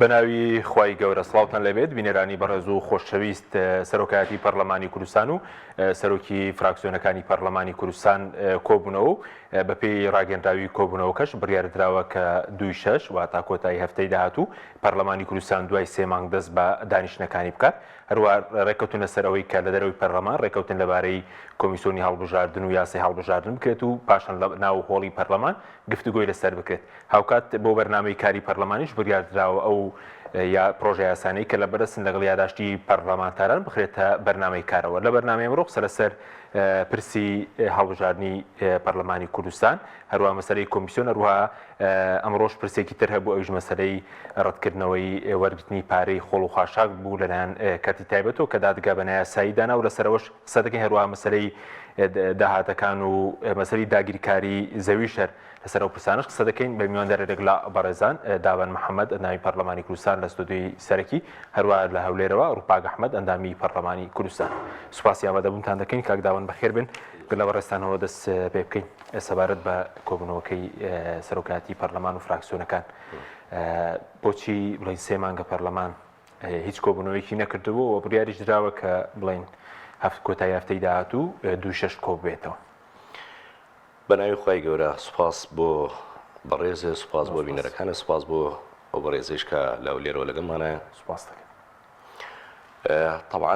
بەناوی خوای گەورە سڵاوتان لەبێت بینێرانی بەڕێز و خۆشەویست سەرۆکایەتی پەرلەمانی کوردستان و سەرۆکی فراکسیۆنەکانی پەرلەمانی کوردستان کۆبوونەوە بەپێی ڕاگەندراوی کۆبوونەوەکەش بڕیاردراوە کە 2/6 واتا کۆتایی هەفتەی داهاتوو پەرلەمانی کوردستان دوای 3 مانگ دەست بە دانیشتنەکانی بکات هەروە ڕێکەوتنە سەر ئەوەی کە لە دەرەوەی پەرلەمان ڕێکەوتن لەبارەی کۆمیسیۆنی هەڵبژاردن و یاسای هەڵبژاردن بکرێت و پاشان لە ناو هۆڵی پەرلەمان گفتوگۆی لەسەر بکرێت هاوکات بۆ بەرنامەی کاری پەرلەمانیش بڕیاردراوە ئەو یا پرۆژە یاسانەی کە لە بەرزن لەگەڵ یاداشتی پەرلەمانتاران بخرێتە بەرنامەی کارەوە لە بەرنامەی ئەمڕۆ قسە لەسەر پرسی هەڵبژاردنی پەرلەمانی کوردستان هەروە مەسەلەی کۆمیسیۆن هەروە ئەمڕۆژ پرسێکی تر هەبوو ئەویش مەسەلەی ڕەتکردنەوەی وەرگرتنی پارەی خۆڵ و خاشاک بوو لەلایەن کەتی تایبەتەوە کە دادگا بە نایاسایی دانا و لەسەرەوەش قسە دەکەین هەروە مەسەلەی داهاتەکان و مەسەلەی داگیرکاری زەوی شەر لەسەر ئەو پرسانش قسە دەکەین بە میواندارێک لە بەڕێزان داوان محەممەد ئەندامی پەرلەمانی کوردستان لە ستودیۆی سەرەکی هەروە لە هەولێرەوە ڕووپاگ ئەحمەد ئەندامی پەرلەمانی کوردستان سوپاسی ئامادەبوونتان دەکەین کاک داوان بەخێر بن لە بەڕێستانەوە دەست پێ بکەین سەبارەت بە کۆبوونەوەکەی سەرۆکایەتی پەرلەمان و فراکسیۆنەکان بۆچی بڵین 3 مانگە پەرلەمان هیچ کۆبوونەوەیەکی نەکردبوو و بڕیاریش دراوە کە بڵین کۆتایی هەفتەی داهاتوو 2/6 کۆ بێتەوە بەناوی خوای گەورە سوپاس بۆ بەڕێزێ سوپاس بۆ بینەرەکانە سوپاس بۆ ئەو بەڕێزەیش کە لەولێرەوە لەگەڵمانە سوپاس دەکەم طبعاً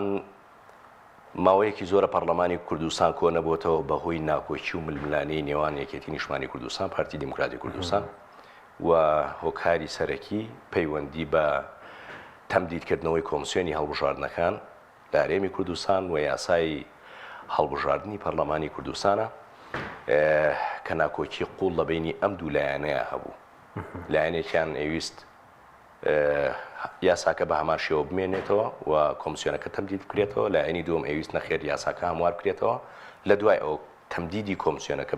ماوەیەکی زۆرە پەرلەمانی کوردستان کۆ نەبووتەوە بەهۆی ناکۆچی و ململانەی نێوان یەکێتی نیشتمانی کوردستان پارتی دیموکراتی کوردستان و هۆکاری سەرەکی پەیوەندی بە تەمدیدکردنەوەی کۆمیسیۆنی هەڵبژاردنەکان لە هەرێمی کوردستان و یاسای هەڵبژاردنی پەرلەمانی کوردستانە کە ناکۆچی قوڵ لە بینی ئەم دوو لایەنەیە هەبوو لایەنێکیان ئەویست یاساکە بە هەمان شێوە بمێنێتەوە و کۆمیسیۆنەکە تەمدید بکرێتەوە لایەنی دووەم ئەویست نەخێر یاساکە هەموار بکرێتەوە لە دوای ئەو تەمدیدی کۆمیسیۆنەکە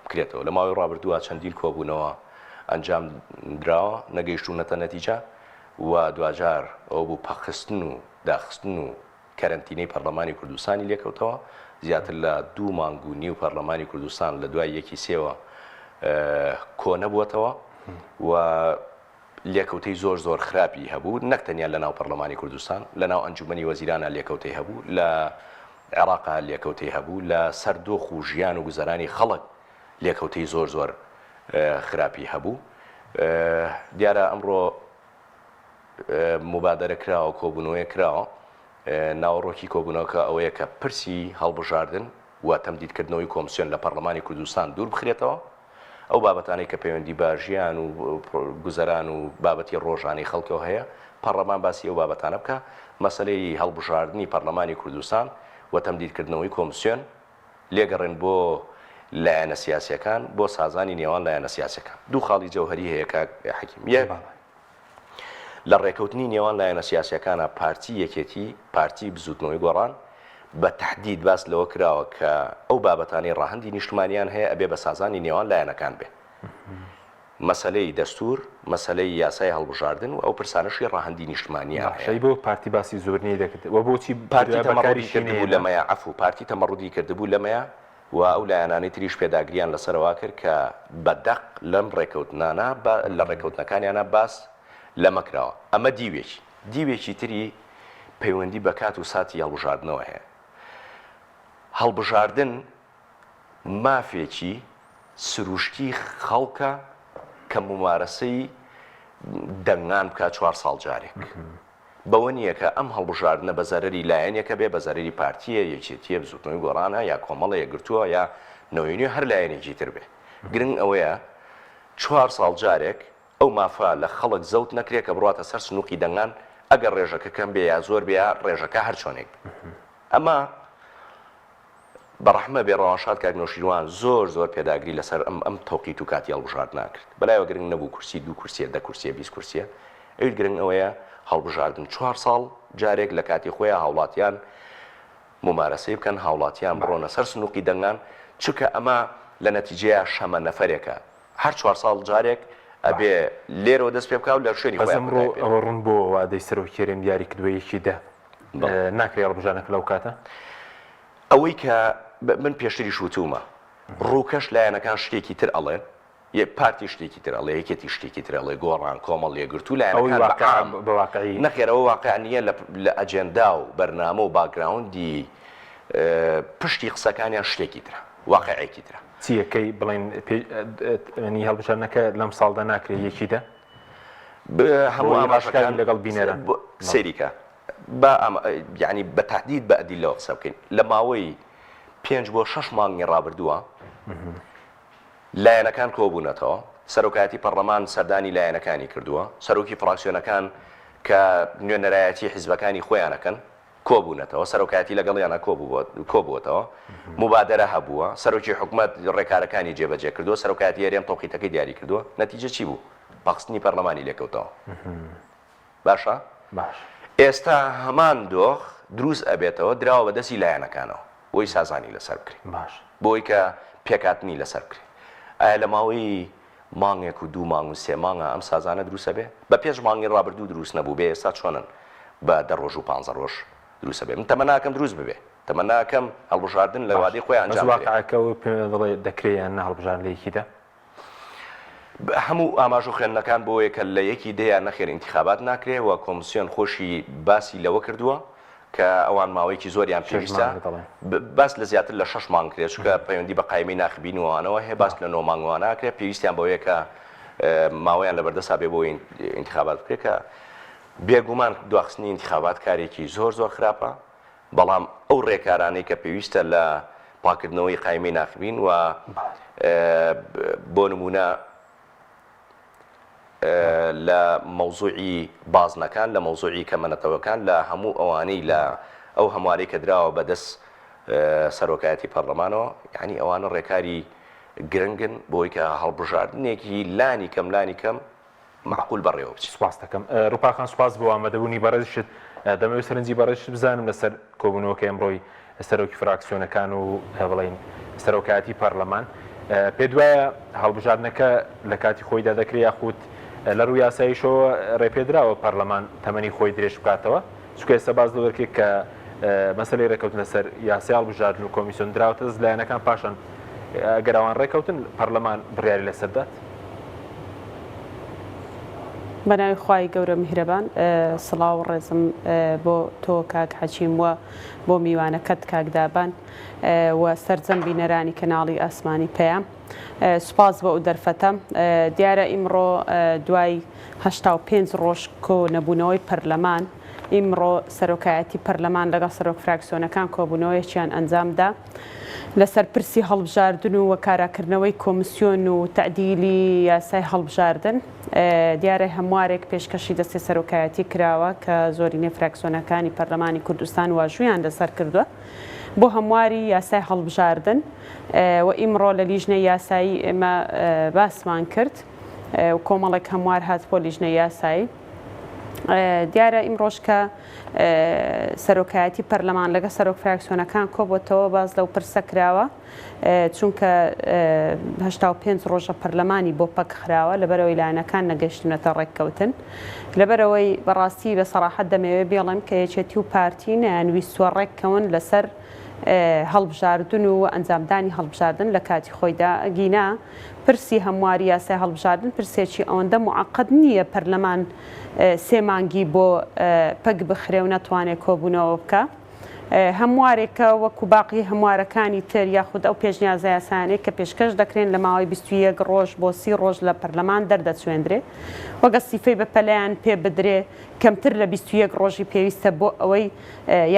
بکرێتەوە لە ماوەی ڕابردووە چەندین کۆبوونەوە ئەنجام درراوە نەگەیشتوونەتە نەتیجە و دوجار ئەو بوو پەخستن و داخستن و کەرەنتینەی پەرلەمانی کوردستانی لێکەوتەوە زیاتر لە 2 مانگ و نیو پەرلەمانی کوردستان لە دوای 1/3 کۆ نەبووەتەوە و لێکەوتەی زۆر خراپی هەبوو نەکتەنیا لە ناو پەرلەمانی کوردستان لە ناو ئەنجومەنی وەزیرانە لێکەوتەی هەبوو لە عێراقا لێکەوتەی هەبوو لە سەردۆخ و ژیان و گوزەرانی خەڵک لێکەوتەی زۆر خراپی هەبوو دیارە ئەمڕۆ مبادرە کراوە کۆبوونەوەی کراوە ناوەڕۆکی کۆبوونەوەکە ئەوەیە کە پرسی هەڵبژاردن و تەمدیدکردنەوەی کۆمیسیۆن لە پەرلەمانی کوردستان دوور بخرێتەوە ئەو بابەتانەی کە پەیوەندی بە ژیان و گوزەران و بابەتی ڕۆژانەی خەڵکەوە هەیە پەرلەمان باسی ئەو بابەتانە بکە مەسەلەی هەڵبژاردنی پەرلەمانی کوردستان و تەمدیدکردنەوەی کۆمیسیۆن لێگەڕێن بۆ لایەنە سیاسیەکان بۆ سازانی نێوان لایەنە سیاسیەکان دوو خاڵی جەوهەری هەیە کە حەکیم لە ڕێکەوتنی نێوان لایەنە سیاسیەکانە پارتی یەکێتی پارتی بزوتنەوەی گۆڕان بە تەحدید باس لەوە کراوە کە ئەو بابەتانی ڕاهەندی نیشتمانیان هەیە ئەبێ بە سازانی نێوان لایەنەکان بێ مەسەلەی دەستور مەسەلەی یاسای هەڵبژاردن و ئەو پرسانەشی ڕاهەندی نیشتمانیان شەی بۆ پارتی باسی زۆرنی دەکرد و بۆچی پارتی تەمەڕوودی کردبوو لەمەیە عەفو پارتی تەمەڕوودی کردبوو لەمەیە و ئەو لایەنانی تریش پێداگریان لەسەرەوە کرد کە بەدەق لەم ڕێکەوتنانە لە ڕێکەوتنەکانیانە باس لەمەکراوە ئەمە دیوێکی تری پەیوەندی بە کات و ساتی هەڵبژاردنەوە هەیە هەڵبژاردن مافێکی سروشتی خەڵکە کە ممارەسەی دەنگان بکات 4 ساڵ جارێک بەوە نییە کە ئەم هەڵبژاردنە بە زەرەری لایەنێکە بێ بە زەرەری پارتیە یەکێتیە بزوتنەوەی گۆڕانە یا کۆمەڵە یەکگرتووە یا نەوەینی هەر لایەنێکی تر بێ گرنگ ئەوەیە 4 ساڵ جارێک ئەو مافا لە خەڵک زەوت نەکرێت کە بڕاتە سەر سنووقی دەنگان ئەگەر ڕێژەکە کەم بێ یا زۆر بێ ڕێژەکە هەر چۆنێک ئەمە بەڕەحمە بێ ڕەواشاد کاک نەوشیروان زۆر پێداگری لەسەر ئەم تەوقیت و کاتی هەڵبژاردن کرد بەلایەوە گرنگ نەبوو کورسی 2 کورسیە 10 کورسیە 20 کورسیە ئەوی گرنگ ئەوەیە هەڵبژاردن 4 ساڵ جارێک لە کاتی خۆیان هاوڵاتیان ممارەسەی بکەن هاوڵاتیان بڕۆنە سەر سنووقی دەنگان چونکە ئەمە لە نەتیجەیە شەمە نەفەرێکە هەر 4 ساڵ جارێک ئەبێ لێرەوە دەست پێ بکاو لە شوێنی ئەمڕۆ ئەوە ڕوون بۆ وادەی سەرۆکێرێم دیاری کردووەیەکی ناکرێ هەڵبژاردنەکە لەو کاتە ئەوەی کە من پێشتری شوتومە ڕووکەش لایەنەکان شتێکی تر ئەڵێن پارتی شتێکی ترەڵێ یەکێتی شتێکی ترەڵێ گۆڕان کۆمەڵ لێگرتو ئەوەی لایەنەکان بە واقعی نەخێرەوە واقعانیە لە ئەجێندا و بەرنامە و باگراوندی پشتی قسەکانیان شتێکی ترە واقعێکی ترە چیەکەی بڵێن ینی هەڵبژاردنەکە لەم ساڵدا ناکرێت یەکیدا هەموو ئاماژەکانی لەگەڵ بینەرە سەریکە ینی بە تهدید بە ئەدیلەوە قسە بکەین لە ماوەی 5 بۆ 6 مانگی ڕابردووە لایەنەکان کۆبوونەتەوە سەرۆکایەتی پەرلەمان سەردانی لایەنەکانی کردووە سەرۆکی فراکسیۆنەکان کە نوێنەرایەتی حیزبەکانی خۆیانەکەن کۆبوونەتەوە سەرۆکایەتی لەگەڵیانە کۆبووەتەوە مبادرە هەبووە سەرۆکی حکوومەت ڕێکارەکانی جێبەجێ کردووە سەرۆکایەتی هەرێم تۆقیتەکەی دیاری کردووە نەتیجە چی بوو پاقستنی پەرلەمانی لێکەوتەوە باشە باش ئێستا هەمان دۆخ دروست ئەبێتەوە دراوە بەدەستی لایەنەکانەوە بۆی سازانی لەسەر بکرێت باش بۆی کە پێکاتنی لەسەر بکرێت ئایا لە ماوەی مانگێک و 2 مانگ و 3 مانگە ئەم سازانە دروستە بێ بە پێش مانگی ڕابردوو دروست نەبوو بێ ئێستا چۆنن بە 10 ڕۆژ و 15 ڕۆژ دروستە بێ من تەمەناکەم دروست ببێ تەمەناکەم هەڵبژاردن لە وادەی خۆی ئەنجام واقعەکە پێ دەڵێ دەکرێت یان هەڵبژار لە یەکیدا هەموو ئاماژ و خوێندنەکان بۆ یەکە لە یەکی دەیان نەخێر انتخابات ناکرێ و کۆمسیۆن خۆشی باسی لەوە کردووە کە ئەوان ماوەیەکی زۆریان پێویستە باس لە زیاتر لە 6 مانگ کرێت چونکە پەیوەندی بە قایمەی ناخبینەوەوانەوە هەیە باس لە 9 مانگوانە کرێت پێویستیان بەوەیە کە ماوەیان لەبەردەسا بێ بۆ انتخابات بکرێت کە بێگومان دواخستنی انتخابات کارێکی زۆر خراپە بەڵام ئەو ڕێکارانەی کە پێویستە لە پاکردنەوەی قایمەی ناخبین و بۆ نمونە لە مەوزوعی بازنەکان لە مەوزوعی کەمەنەتەوەکان لە هەموو ئەوانەی لە ئەو هەموارەی کە دراوە بەدەست سەرۆکایەتی پەرلەمانەوە یعنی ئەوانە ڕێکاری گرنگن بۆی کە هەڵبژاردنێکی لانی کەم معقول بەڕێوە بچێت. سوپاس دەکەم ڕووپاخان سوپاس بۆ ئامادەبوونی بەڕێزشت دەمەوێت سەرنجی بەڕێزشت بزانم لەسەر کۆبوونەوەکە ئەمڕۆی سەرۆکی فراکسیۆنەکان و بڵێن سەرۆکایەتی پەرلەمان پێ دوایە هەڵبژاردنەکە لە کاتی خۆیدا دەکرێت یاخود لە ڕووی یاساییشەوە ڕێپێدراوە پەرلەمان تەمەنی خۆی درێژ بکاتەوە چونکە ئێستا باز لەوەرکێک کە مەسەلەی ڕێکەوتنە سەر یاسای هەڵبژاردن و کۆمیسیۆن دراوەتە لایەنەکان پاشان ئەگەر ئەوان ڕێکەوتن پەرلەمان بڕیاری لەسەردات بەناوی خوای گەورە میهرەبان سڵاو و ڕێزم بۆ تۆ کاک حەچیم وە بۆ میوانەکەت کاکدابان و سەرجەم بینەرانی کەناڵی ئاسمانی پێیان سوپاس بۆ ئەو دەرفەتە دیارە ئیمڕۆ دوای 85 ڕۆژ کۆ نەبوونەوەی پەرلەمان ئیمڕۆ سەرۆکایەتی پەرلەمان لەگەڵ سەرۆک فراکسیۆنەکان کۆبوونەوەیەکیان ئەنجامدا لەسەر پرسی هەڵبژاردن و وەکاراکردنەوەی کۆمیسیۆن و تەعدیلی یاسای هەڵبژاردن دیارە هەموارێک پێشکەشی دەستی سەرۆکایەتی کراوە کە زۆرینەی فراکسیۆنەکانی پەرلەمانی کوردستان واژویان لەسەر کردووە بۆ هەمواری یاسای هەڵبژاردن و ئیمڕۆ لە لیژنەی یاسایی ئێمە باسمان کرد و کۆمەڵێک هەموار هات بۆ لیژنەی یاسایی دیارە ئیمڕۆژ کە سەرۆکایەتی پەرلەمان لەگە سەرۆک فراکسیۆنەکان کۆبووەتەوە باز لەو پرسە کراوە چونکە 85 ڕۆژە پەرلەمانی بۆ پەکخراوە لەبەرەوەی لایەنەکان نەگەیشتونەتە ڕێککەوتن لەبەرەوەی بەڕاستی بە سەراحەت دەمەوێت بێڵم کە یەکێتی و پارتی نەیانویستوە ڕێککەون لەسەر هەڵبژاردن و ئەنجامدانی هەڵبژاردن لە کاتی خۆیدا گینا پرسی هەمواری یاسای هەڵبژاردن پرسێکی ئەوەندە معقد نییە پەرلەمان 3 مانگی بۆ پەک بخرێ و نەتوانێت کۆبوونەوە بکە هەموارێکە وەکو باقی هەموارەکانی تر یاخود ئەو پێشنیازە یاسانەی کە پێشکەش دەکرێن لە ماوەی 21 ڕۆژ بۆ 30 ڕۆژ لە پەرلەمان دەردەچوێندرێ وەگە سیفەی بە پەلەیان پێ بدرێ کەمتر لە 21 ڕۆژی پێویستە بۆ ئەوەی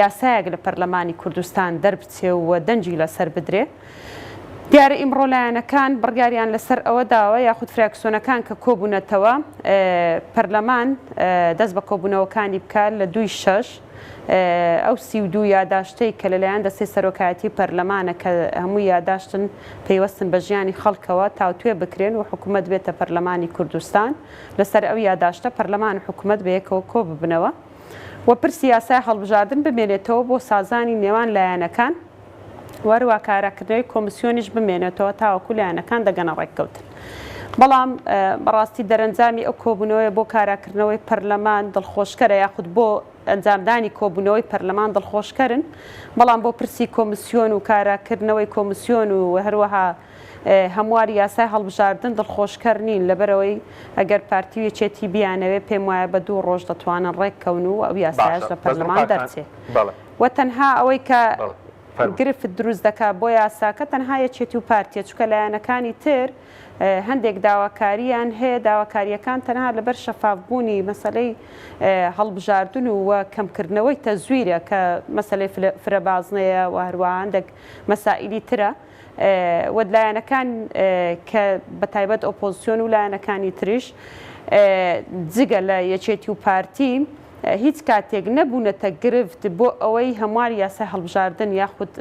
یاسایەک لە پەرلەمانی کوردستان دەربچێ و دەنجی لەسەر بدرێ دیارە ئیمڕۆ لایەنەکان بڕیاریان لەسەر ئەوە داوە یاخود فراکسیۆنەکان کە کۆبوونەتەوە پەرلەمان دەست بە کۆبوونەوەکانی بکات لە 2/6 ئەو 32 یاداشتەی کە لەلایەن دەستی سەرۆکایەتی پەرلەمانە کە هەموو یاداشتن پەیوەستن بە ژیانی خەڵکەوە تاوتوێ بکرێن و حکوومەت بێتە پەرلەمانی کوردستان لەسەر ئەو یاداشتە پەرلەمان و حکوومەت بەیەکەوە کۆ ببنەوە و پرسی یاسای هەڵبژاردن بمێنێتەوە بۆ سازانی نێوان لایەنەکان وەروە کاراکردنەوەی کۆمیسیۆنیش بمێنێتەوە تاوەکو لایەنەکان دەگەنە ڕێککەوتن بەڵام بەڕاستی دەرەنجامی ئەو کۆبوونەوەی بۆ کاراکردنەوەی پەرلەمان دڵخۆشکەرە یاخود بۆ ئەنجامدانی کۆبوونەوەی پەرلەمان دڵخۆشکەرن بەڵام بۆ پرسی کۆمیسیۆن و کاراکردنەوەی کۆمیسیۆن و هەروەها هەموار یاسای هەڵبژاردن دڵخۆشکەر نین لەبەرەوەی ئەگەر پارتیوێکێتی بیانەوێ پێم وایە بە 2 ڕۆژ دەتوانن ڕێککەون و ئەو یاسایش لە پەرلەمان دەرچێت وە تەنها ئەوەی کە گرفت دروست دەکات بۆ یاساکە تەنها یەکێتی و پارتیە چکە لایەنەکانی تر هەندێک داواکاریان هەیە داواکاریەکان تەنها لەبەر شەفافبوونی مەسەلەی هەڵبژاردن و کەمکردنەوەی تەزویرە کە مەسەلەی فرەبازنەیە و هەروەها هەندێک مەسائیلی ترە وەلایەنەکان کە بەتایبەت ئۆپۆزیسیۆن و لایەنەکانی تریش جگە لە یەکێتی و پارتی هیچ کاتێک نەبوونەتە گرفت بۆ ئەوەی هەموار یاسای هەڵبژاردن یاخود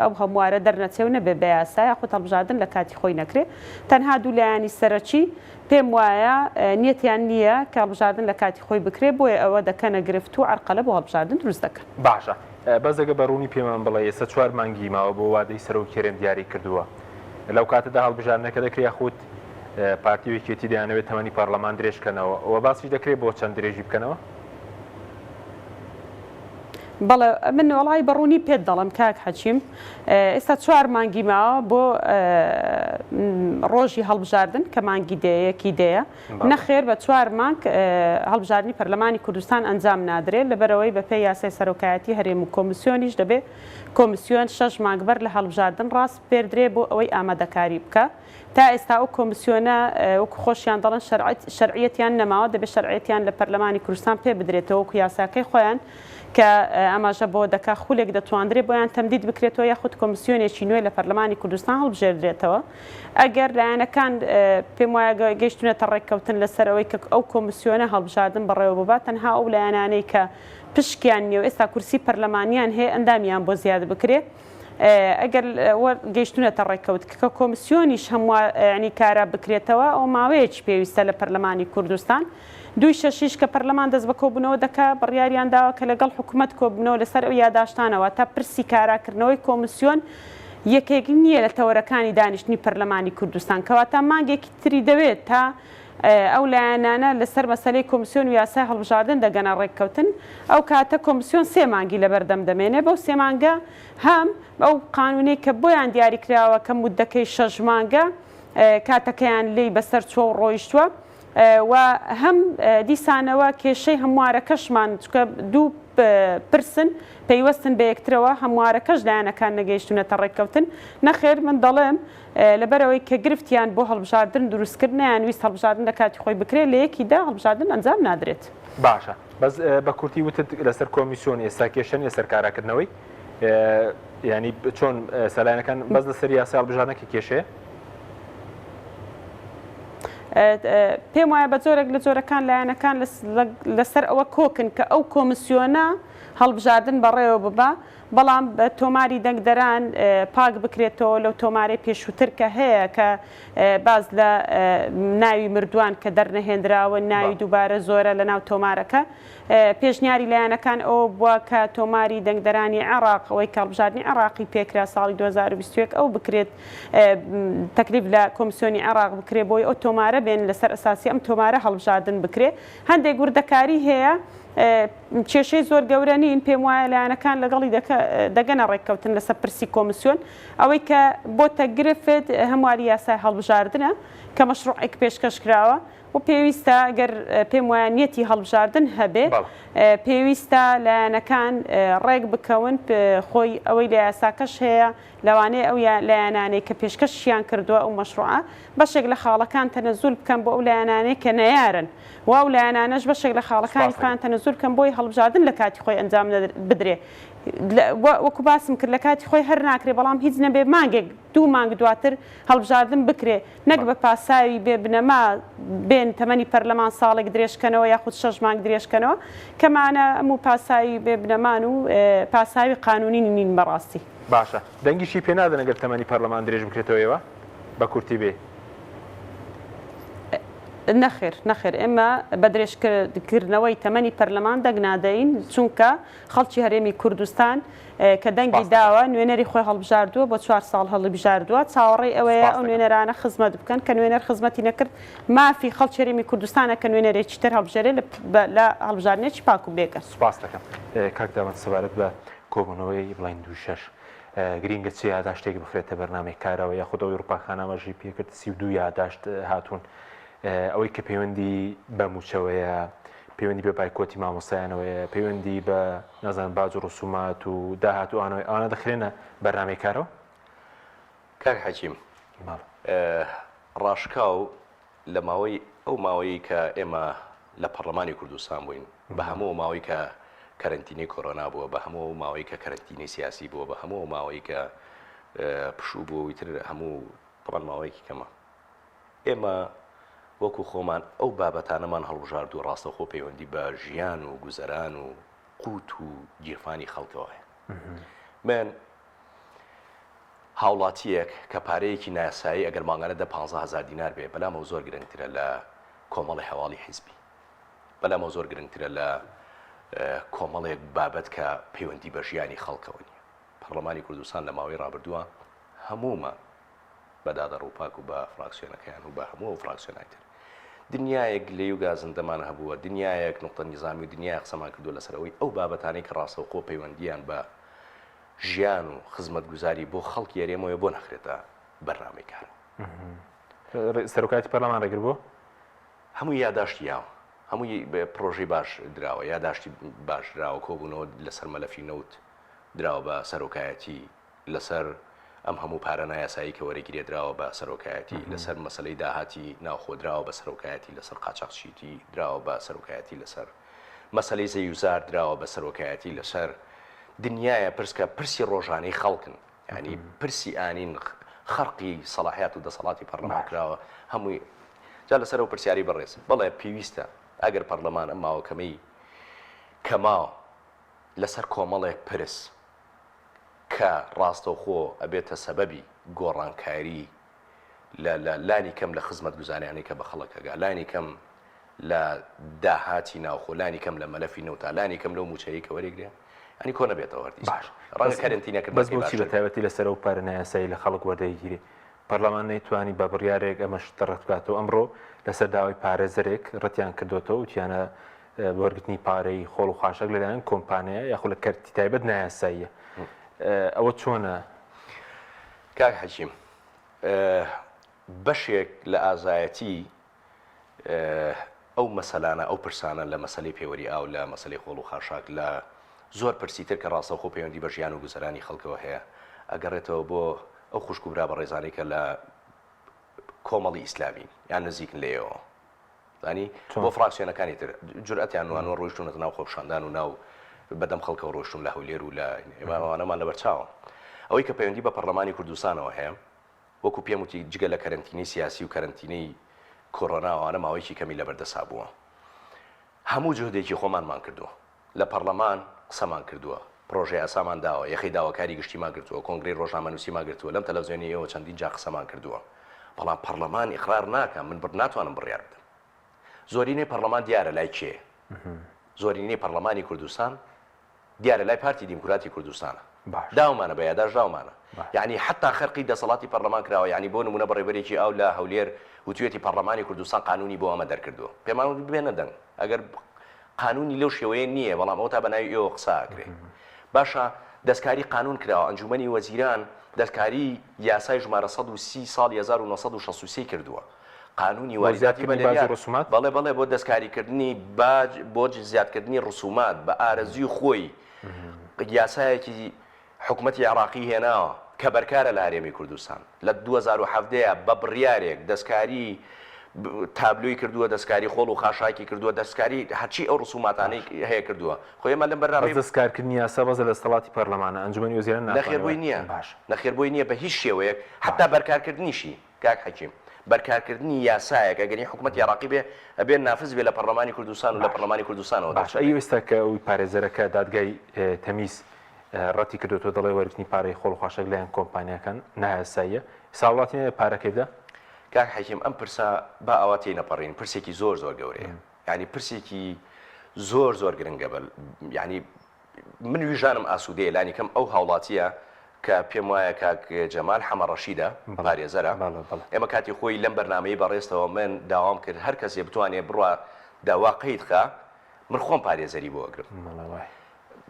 ئەو هەموارە دەرنەچێ و نەبێ بە یاسا یاخود هەڵبژاردن لە کاتی خۆی نەکرێت تەنها دوو لایانی سەرەکی پێم وایە نیەتیان نییە کە هەڵبژاردن لە کاتی خۆی بکرێت بۆیە ئەوە دەکەنە گرفت و عەرقەلە بۆ هەڵبژاردن دروست دەکەن. باشە بەزەگە بەڕوونی پێمان بڵێ ئێستا 4 مانگی ماوە بۆ وادەی سەر و کێرێم دیاری کردووە لەو کاتەدا هەڵبژاردنەکە دەکرێت یاخود پارتی وێکێتی دەیانەوێت تەمەنی پارلەمان درێژکەنەوە ئەوە باسی دەکرێت بۆ چەند درێژی بکەنەوە؟ بەڵێ من وڵی بەڕوونی پێت دەڵم کاک حەچیم ئێستا 4 مانگی ماوە بۆ ڕۆژی هەڵبژاردن کە مانگی دەیەکی دەیە نەخێر بە 4 مانگ هەڵبژاردننی پەرلەمانی کوردستان ئەنجام نادرێت لەبەرەوەی بە پێی یاسای سەرۆکایەتی هەرێم و کۆمیسیۆنیش دەبێت کۆمیسیۆن 6 مانگ بەر لە هەڵبژاردن ڕاست پێدرێ بۆ ئەوەی ئامادەکاری بکە تا ئێستا ئەو کۆمیسیۆنە وەکو خۆشیان دەڵن شەرعیەتیان نەماوە دەبێت شەرعیەتیان لە پەرلەمانی کوردستان پێ بدرێتەوە وەکو یاساکەی خۆیان کە ئەماژە بۆ دەکا خولێک دەتوانرێت بۆیان تەمدید بکرێتەوە یاخود کۆمیسیۆنێکی نوێ لە پەرلەمانی کوردستان هەڵبژێردرێتەوە ئەگەر لایەنەکان پێم وایە گەیشتونەتە ڕێککەوتن لەسەرەوەی کە ئەو کۆمیسیۆنە هەڵبژاردن بەڕێوە ببات تەنها ئەو لایەنانەی کە پشکیان نیە و ئێستا کورسی پەرلەمانیان هەیە ئەندامیان بۆ زیاد بکرێت ئەگەر گەیشتونەتە ڕێککەوت کە کۆمیسیۆنیش هەموو ینی کارە بکرێتەوە ئەو ماوەیەکی پێویستە لە پەرلەمانی کوردستان 2/6 کە پەرلەمان دەست بە کۆبوونەوە دەکا بڕیاریان داوە کە لەگەڵ حکوومەت کۆبوونەوە لەسەر ئەو یاداشتانەوە تا پرسی کاراکردنەوەی کۆمیسیۆن یەکێک نییە لە تەوەرەکانی دانیشتنی پەرلەمانی کوردستان کەواتە مانگێکی تری دەوێت تا ئەو لایەنانە لەسەر مەسەلەی کۆمیسیۆن و یاسای هەڵبژاردن دەگەنە ڕێککەوتن ئەو کاتە کۆمیسیۆن 3 مانگی لەبەردەم دەمێنێ بەو 3 مانگە هەم ئەو قانونی کە بۆیان دیاریکراوە کە مودەکەی 6 مانگە کاتەکەیان لی بەسەر چۆ ڕۆیشتووە و هەم دیسانەوە کێشەی هەموارەکەشمان چکە دوو پرسن پەیوەستن بە یەکترەوە هەموارەکەش لایەنەکان نەگەیشتونەتە ڕێککەوتن نەخێر من دەڵێم لەبەرەوەی کە گرفتیان بۆ هەڵبژاردن دروستکردنیان ویست هەڵبژاردن لە کاتی خۆی بکرێت لە یەکیدا هەڵبژاردن ئەنجام نادرێت. باشە بەس بە کورتی وتت لەسەر کۆمیسیۆن ئێستا کێشەن لەسەر کاراکردنەوەی ینی چۆن سەلایەنەکان بەس لەسەر یاسای هەڵبژاردنەکە کێشەیە؟ پێم وایە بە جۆرێک لە جۆرەکان لایەنەکان لەسەر ئەوە کۆکن کە ئەو کۆمیسیۆنە هەڵبژاردن بەڕێوە ببە بەڵام بە تۆماری دەنگدەران پاک بکرێتەوە لەو تۆمارەی پێشووتر کە هەیە کە باز لە ناوی مردووان کە دەرنەهێنراوە ناوی دووبارە زۆرە لە ناو تۆمارەکە پێشنیاری لایەنەکان ئەو بووە کە تۆماری دەنگدەرانی عێراق ئەوەی کاڵبژاردننی عێراقی پێکرا ساڵی 2021 ئەو بکرێت تەکلیف لە کۆمیسیۆنی عێراق بکرێت بۆی ئەو تۆمارە بێن لەسەر ئەساسی ئەم تۆمارە هەڵبژاردن بکرێت هەندێک وردەکاری هەیە کێشەی زۆر گەورە نین پێم وایە لایەنەکان لەگەڵی دەگەنە ڕێککەوتن لەسەر پرسی کۆمیسیۆن ئەوەی کە بۆتە گرفت هەمواری یاسای هەڵبژاردنە کە مەشروعێک پێشکەش کراوە و پێویستە ئەگەر پێم وایە نیەتی هەڵبژاردن هەبێ پێویستە لایەنەکان ڕێک بکەون خۆی ئەوەی لە یاساکەش هەیە لەوانەیە ئەو لایەنانەی کە پێشکەشیان کردووە ئەو مەشروعە بەشێک لە خاڵەکان تەنەزول بکەن بۆ ئەو لایەنانەی کە نەیارن و ئەو لایەنانەش بەشێک لە خاڵەکانی خۆیان تەنەزول بکەن بۆی هەڵبژاردن لە کاتی خۆی ئەنجام بدرێ وەکو باسم کرد لە کاتی خۆی هەر ناکرێ بەڵام هیچ نەبێ مانگێک 2 مانگ دواتر هەڵبژاردن بکرێ نەک بە پاساوی بێ بنەما بێن تەمەنی پەرلەمان ساڵێک درێژکەنەوە یاخود 6 مانگ درێژکەنەوە کەمانە ئەموو پاساوی بێ بنەمان و پاساوی قانونی نین بەڕاستی. باشە دەنگیشی پێ نادەن ئەگەر تەمەنی پەرلەمان درێژ بکرێتەوە ئێوە بە کورتی بێ؟ نەخێر ئێمە بە درێژکردنەوەی تەمەنی پەرلەمان دەنگنادەین چونکە خەڵکی هەرێمی کوردستان کە دەنگی داوە نوێنەری خۆی هەڵبژاردووە بۆ 4 ساڵ هەڵبژاردووە چاوەڕێی ئەوەیە ئەو نوێنەرانە خزمەت بکەن کە نوێنەر خزمەتی نەکرد مافی خەڵکی هەرێمی کوردستانە کە نوێنەرێکی تر هەڵبژێرێت لە هەڵبژاردنێکی پاک و بێکە. سوپاس دەکەم کاک داوەند سەبارەت بە کۆبوونەوەی بڵین 2/6 گرینگە چی یادداشتێک بخرێتە بەرنامەی کارەوە یاخود ئەوی ڕووپاخانەمەژی پێکرد 32 یادداشت هاتوون ئەوەی کە پەیوەندی بە موچەوەیە پەیوەندی بە بایکۆتی مامۆسایانەوەیە پەیوەندی بە نازانم باج و ڕسومات و داهاتوانەوەی ئەوانە دەخرێنە بەرنامەی کارەوە کاک حەکیم ڕاشکاو لە ماوەی ئەو ماوەی کە ئێمە لە پەرلەمانی کوردستان بووین بە هەموو ماوەی کە کەرنتینەی کۆرۆنا بووە بە هەموو ماوەی کە کەرنتینەی سیاسی بووە بە هەموو ماوەی کە پشوو بووە ویتر هەموو پڕەن ماوەیەکی کەمە ئێمە وەکو خۆمان ئەو بابەتانەمان هەڵبژارد و ڕاستەخۆ پەیوەندی بە ژیان و گوزەران و قوت و گیرفانی خەڵکەوە هەیە من هاوڵاتیەک کە پارەیەکی نایاسایی ئەگەر ماگانە دە 15,000 دینار بێ بەلامەوە زۆر گرنگترە لە کۆمەڵی هەواڵی حیزبی بەلامەوە زۆر گرنگترە لە کۆمەڵێک بابەت کە پەیوەندی بە ژیانی خەڵکەوە نیە پەرلەمانی کوردستان لە ماوەی ڕابردووە هەموومان بەدادە ڕووپاک و بە فراکسیۆنەکەیان و بە هەموو فراکسیۆنایتر دنیایەک لێ و گازندەمان هەبووە دنیایەک نقطە نیزامی و دنیای قسەمان کردو لەسەرەوەی ئەو بابەتانی کە ڕاستەوخۆ پەیوەندیان بە ژیان و خزمەتگوزاری بۆ خەڵکی یاریێمەوە بۆ نەخرێتە بەرنامەی کارە سەرۆکاتی پەرلەمان ڕێگر بوو هەموو یادداشتی یاوە هەمووی پرۆژەی باش دراوە یادداشتی باش دراوە کۆبوونەوە لەسەر مەلەفی نەوت دراوە بە سەرۆکایەتی لەسەر ئەم هەموو پارە نایاسایی کە وەرەگیرێدراوە بە سەرۆکایەتی لەسەر مەسلەی داهاتی ناوخۆدراوە بە سەرۆکایەتی لەسەر قاچاقچیتی دراوە بە سەرۆکایەتی لەسەر مەسلەی زەیوزار دراوە بە سەرۆکایەتی لەسەر دنیاە پرسکە پرسی ڕۆژانەی خەڵکن ینی پرسی ئانین خەرقی سەلاحیات و دەسەڵاتی پەرلەمانکراوە هەمووی جا لەسەر و پرسیاری بەڕێز بەڵێ پێویستە ئەگەر پەرلەمان ئەم ماوەکەمەی کەماوە لەسەر کۆمەڵێک پرس کە ڕاستەوخۆ ئەبێتە سەبەبی گۆڕانکاری لە لانی کەم لە خزمەت گوزاریانەی کە بە خەڵکەگا لانی کەم لە داهاتی ناوخۆ لانی کەم لە مەلەفی نەوتا لانی کەم لەو موچەیە کە وەرەگرێ ئەنی کۆ نەبێتەوە وەردی ڕەنگە کەرنتینەکە بەس بۆچی بە تایبەتی لەسەر و پارە نایاسایی لە خەڵک وەردەیگیری پەرلەمان نەیتوانی بە بڕیارێک ئەمەش دەڕەت بکاتەوە ئەمڕۆ لەسەر داوای پارێزەرێک ڕەتیان کردوتەوە وتیانە وەرگرتنی پارەی خۆڵ و خاشەک لەلایەن کۆمپانیە یاخود لە کەرتی تایبەت نایاساییە ئەوە چۆنە کاک حەکیم بەشێک لە ئازایەتی ئەو مەسەلانە ئەو پرسانە لە مەسەلەی پێوەری ئاو لە مەسەلەی خۆڵ و خاشاک لە زۆر پرسیتر کە ڕاستەوخۆ پەیوەندی بە ژیان و گوزەرانی خەڵکەوە هەیە ئەگەڕێتەوە بۆ ئەو خوشک و برا بە ڕێزانەی کە لە کۆمەڵی ئیسلامی یان نزیکن لێەوە زانی بۆ فراکسیۆنەکانی تر جورئەتیان وانەوە ڕۆیشتونەتە ناو خۆپشاندان و ناو بەدەم خەڵکەوە ڕۆشتون لە هەولێر و لە ئێمەوانەمان لەبەرچاوە ئەوەی کە پەیوەندی بە پەرلەمانی کوردستانەوە هەیە وەکو پێم وتی جگە لە کەرنتینەی سیاسی و کەرنتینەی کۆڕۆناوانە ماوەیەکی کەمی لەبەردەسا بووە هەموو جهدێکی خۆمانمان کردووە لە پەرلەمان قسەمان کردووە پرۆژەی ئاسامان داوە یەخی داواکاری گشتیمان گرتووە کۆنگرەی ڕۆژنامەنووسیمان گرتووە لەم تەلەڤیزیۆنی ئێوە چەندین جا قسەمان کردووە بەڵام پەرلەمان ئیقرار ناکەم من ناتوانم بڕیار بدەم زۆرینەی پەرلەمان دیارە لای کێ زۆرینەی پەرلەمانی کوردستان دیارە لای پارتی دیموکراتی کوردستانە داومانە بە یادداشت داومانە یعنی حتا خەرقی دەسەڵاتی پەرلەمان کراوە یعنی بۆ نمونە بەڕێوەبەرێکی ئەو لە هەولێر وتوێتی پەرلەمانی کوردستان قانونی بۆ ئەمە دەرکردووە پێمان بێنە دەنگ ئەگەر قانونی لەو شێوەیە نییە بەڵام ئەو تا بەناوی ئێوە قساکرێ باشە دەستکاری قانون کراوە ئەنجومەنی وەزیران دەستکاری یاسای ژمارە 130 ساڵ 1963 کردووە قانونی وارداتی بەڵێ بەڵێ بۆ دەستکاریکردنی باج بۆ زیادکردنی ڕسومات بە ئارەزوی خۆی یاسایەکی حکوومەتی عێراقی هێناوە کە بەرکارە لە هەرێمی کوردستان لە 2017 بە بڕیارێک دەستکاری تابلوی کردووە دەستکاری خۆڵ و خاشاکی کردووە دەستکاری هەرچی ئەو ڕسوماتانەی هەیە کردووە خۆ ئێمە لەم بەرنامەی دەستکارکردنی یاسا بەزە لە دەسەڵاتی پەرلەمانە ئەنجومەنی وەزیران نەخێربووی نییە نەخێربووی نییە بە هیچ شێوەیە حتا بەرکارکردنیشی کاک حەکیم بەرکارکردنی یاسایەک ئەگەری حکوومەتی عێراقی بێ ئەبێ نافز بێ لە پەرلەمانی کوردستان و لە پەرلەمانی کوردستانەوە باش ئەی ئێستا کە ئەوی پارێزەرەکە دادگای تەمیز ڕەتی کردوتۆ دەڵێ وەرگرتنی پارەی خۆڵ و خاشەک لایەن کۆمپانیەکان نایاساییە ساڵاتی پارەکەی بدە کاک حەکیم ئەم پرسە با ئەواتەی نەپەڕین پرسێکی زۆر زۆر گەورەیە ینی پرسێکی زۆر زۆر گرنگە بەل ینی من ویژانم ئاسوودەیە لانی کەم ئەو هاوڵاتیە کە پێم وایە کاک جەمال حەمەڕەشیدە پارێزەرە ئێمە کاتی خۆی لەم بەرنامەی بەڕێستەوە من داوام کرد هەر کەسێ بتوانێت بڕوا داوا قەیدخە من خۆم پارێزەری بۆ ئەگرم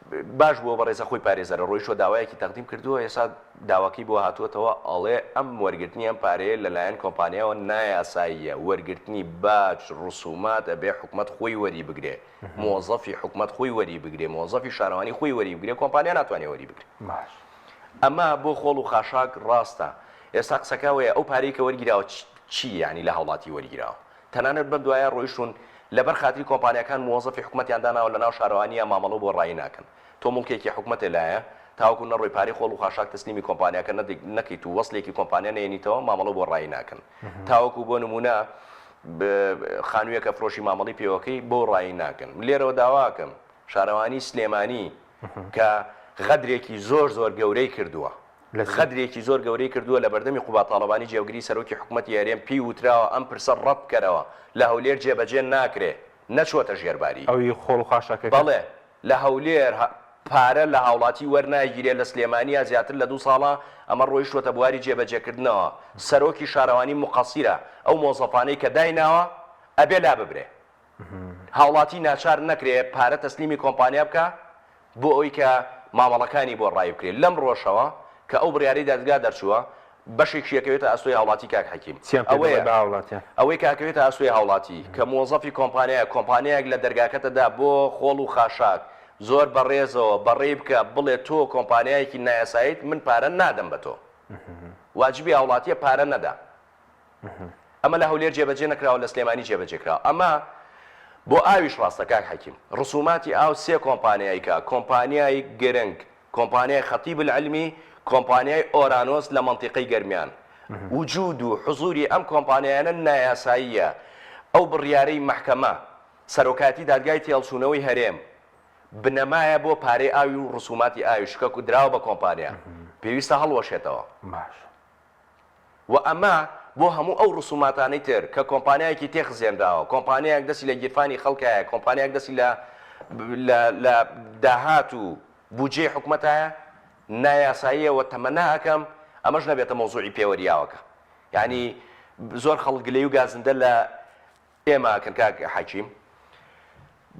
باش بۆ بەڕێزە خۆی پارێزەرە ڕۆیشۆ داوایەکی تەقدیم کردووە ێستا داواکەی بۆ هاتووەتەوە ئەڵێ ئەم وەرگرتنی ئەم پارەیە لەلایەن کۆمپانیاوە نایاساییە وەرگرتنی باج ڕسومات ئەبێ حکومەت خۆی وەری بگرێ مۆزەفی حکومەت خۆی وەری بگرێ مۆزەفی شارەوانی خۆی وەری بگرێ کۆمپانیا ناتوانێت وەری بگرێت ئەمە بۆ خۆڵ و خاشاک ڕاستە ئێستا قسەکەوەیە ئەو پارەی کە وەرگیراوە چی یعنی لە هەوڵاتی وەرگیراوە تەنانەت بەم دوایە ڕۆیشتون لەبەر خاتری کۆمپانیەکان مۆزەفی حکومەتیان داناوە لەناو شارەوانیە مامەڵە بۆ ڕای ناکەن تۆ مڵکێکی حکومەتێ لایە تاوەکو نەڕۆی پارەی خۆڵ و خاشاک تەسلیمی کۆمپانیەکە نەکەیت و وەسلێکی کۆمپانیا نێنیتەوە مامەڵە بۆ ڕای ناکەن تاوەکو بۆ نمونە خانوویەکە فرۆشی مامەڵی پێوەکەی بۆ ڕای ناکەن لێرەوە داواکەم شارەوانی سلێمانی کە غەدرێکی زۆر گەورەی کردووە خەدرێکی زۆر گەورەی کردووە لە بەردەمی قوبا تاڵەبانی جێوگری سەرۆکی حکومەتی یاریان پێی وتراوە ئەم پرسە ڕەت بکەرەوە لە هەولێر جێبەجێ ناکرێ نەچۆتە ژێرباری ئەوی خۆڵ و خاشاکە بەڵێ لە هەولێر پارە لە هاوڵاتی وەرناگیرێ لە سلێمانیا زیاتر لە 2 ساڵە ئەمە ڕۆیشتوەتە بواری جێبەجێکردنەوە سەرۆکی شارەوانی مقەسیرە ئەو مۆزەفانەی کە دایناوە ئەبێ لا ببرێ هاوڵاتی ناچار نەکرێ پارە تەسلیمی کۆمپانیا بکە بۆ ئەوی کە مامەڵەکانی بۆ ڕای بکرێت لەم ڕۆژەوە کە ئەو بڕیاری دادگا دەرچووە بەشێکی یەکەوێتە ئەسوی هاوڵاتی کاک حەکیم ئەوەی کاکەوێتە ئەسوی هاوڵاتی کە مۆزەفی کۆمپانیایەک لە دەرگاکەتەدا بۆ خۆڵ و خاشاک زۆر بەڕێزەوە بەڕێ بکە بڵێ تۆ کۆمپانیایەکی نایاساییت من پارە نادەم بە تۆ واجبی هاوڵاتیە پارە نەدا ئەمە لە هەولێر جێبەجێ نەکراوە لە سلێمانی جێبەجێکراوە ئەمە بۆ ئاویش ڕاستە کاک حەکیم ڕسوماتی ئاو 3 کۆمپانیایکە کۆمپانیای گرنگ کۆمپانیای خەتیب العلمی کۆمپانیای ئۆرانۆس لە مەنتیقەی گەرمیان وجود و حزوری ئەم کۆمپانیانە نایاساییە ئەو بڕیارەی مەحکەمە سەرۆکاتی دادگای تێڵچوونەوەی هەرێم بنەمایە بۆ پارەی ئاوی و ڕسوماتی ئاوی شکەک و دراوە بە کۆمپانیا پێویستە هەڵوەشێتەوە و ئەمە بۆ هەموو ئەو ڕسوماتانەی تر کە کۆمپانیایەکی تێخزێنراوە کۆمپانیایەک دەستی لە گیرفانی خەڵکایە کۆمپانیایەک دەستی لە داهات و بودجێ حکومەتایە نایاساییەوە تەمەنا ئەەکەم ئەمەش نەبێتە مۆزوعی پێوەریاوەکە یعنی زۆر خەڵگلەی و گازندە لە ئێمەکەن کاک حەکیم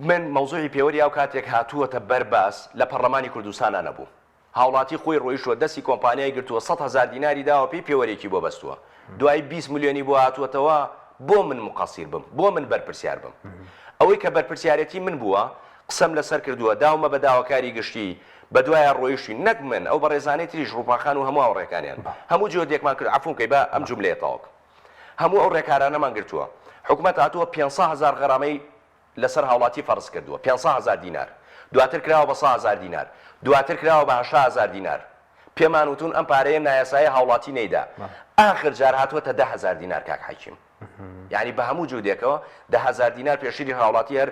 من مەوزوعی پێوەری ئەو کاتێک هاتووەتە بەرباس لە پەرلەمانی کوردستانە نەبوو هاوڵاتی خۆی ڕۆیشتووە دەستی کۆمپانیای گرتووە 100,000 دیناری داوە پێی پێوەرێکی بۆ بەستووە دوای 20 ملیۆنی بۆ هاتووەتەوە بۆ من مقەسیر بم بۆ من بەرپرسیار بم ئەوەی کە بەرپرسیارەتی من بووە قسەم لەسەر کردووە داومە بە داواکاری گشتی بە دوایە ڕۆیشتی نەک من ئەو بەڕێزانەی تریش ڕووپاخان و هەموو ئەوڕێکانیان هەموو جۆدێکمان کرد عفوکەی بە ئەم جملەیە تاوک هەموو ئەو ڕێکارانەمان گرتووە حکومەت هاتووە 500,000 غەرامەی لەسەر هاوڵاتی فەرز کردووە 500,000 دینار دواتر کراوە بە 100,000 دینار دواتر کراوە بە 80,000 دینار پێمان وتون ئەم پارەیە نایاسایە هاوڵاتی نەیدا ئاخر جار هاتووەتە 10,000 دینار کاک حەکیم یعنی بە هەموو جودێکەوە 10,000 دینار پێشیری هاوڵاتی هەر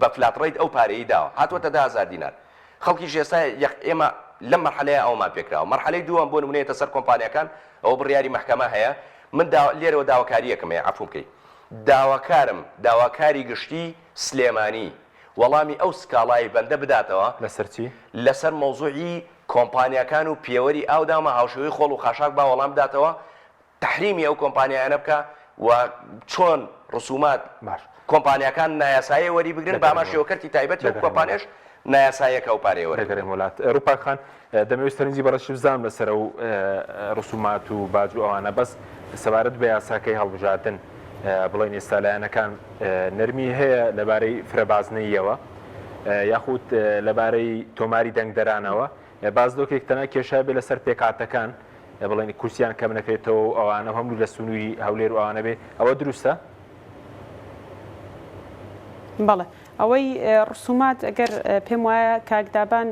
بە فلاتڕیت ئەو پارەی داوە هاتووەتە 10,000 دینار خەڵکیش ئێستا ئێمە لەم مەرحەلەیە ئەومان پێکراوە مەرحەلەی دووەم بۆ نمونەیەتە سەر کۆمپانیەکان ئەوە بڕیاری مەحکەمە هەیە من لێرەوە داواکاریەکەم هەیە عفو بکەی داواکاری گشتی سلێمانی وەڵامی ئەو سکاڵای بەندە بداتەوە لەسەرچی لەسەر مەوزوعی کۆمپانیەکان و پێوەری ئاودامە هاوشێوەی خۆڵ و خاشاک با وەڵام بداتەوە تحریمی ئەو کۆمپانیانە بکە و چۆن ڕسومات کۆمپانیەکان نایاسایە وەری بگرن بە ئەمە شێوەکەرتی تایبەتی و کۆمپانیاش نایاسایەکە و پارەوە دەگەڕێم وڵات ڕووپاکخان دەمەوێت سەرنجی بەڕەش بزانم لەسەر ئەو ڕسومات و باج و ئەوانە بەس سەبارەت بە یاساکەی هەڵبژاردن بڵێن ئێستا لایەنەکان نەرمی هەیە لەبارەی فرەبازنەیەوە یاخود لەبارەی تۆماری دەنگدەرانەوە باز دۆکێک تەنها کێشای بێ لەسەر پێکاتەکان بڵێن کورسیان کەم نەکرێتەوە ئەوانە هەموو لە سنووری هەولێر و ئەوانە بێ ئەوە دروستە؟ بەڵێ ئەوەی ڕسومات ئەگەر پێم وایە کاکدابان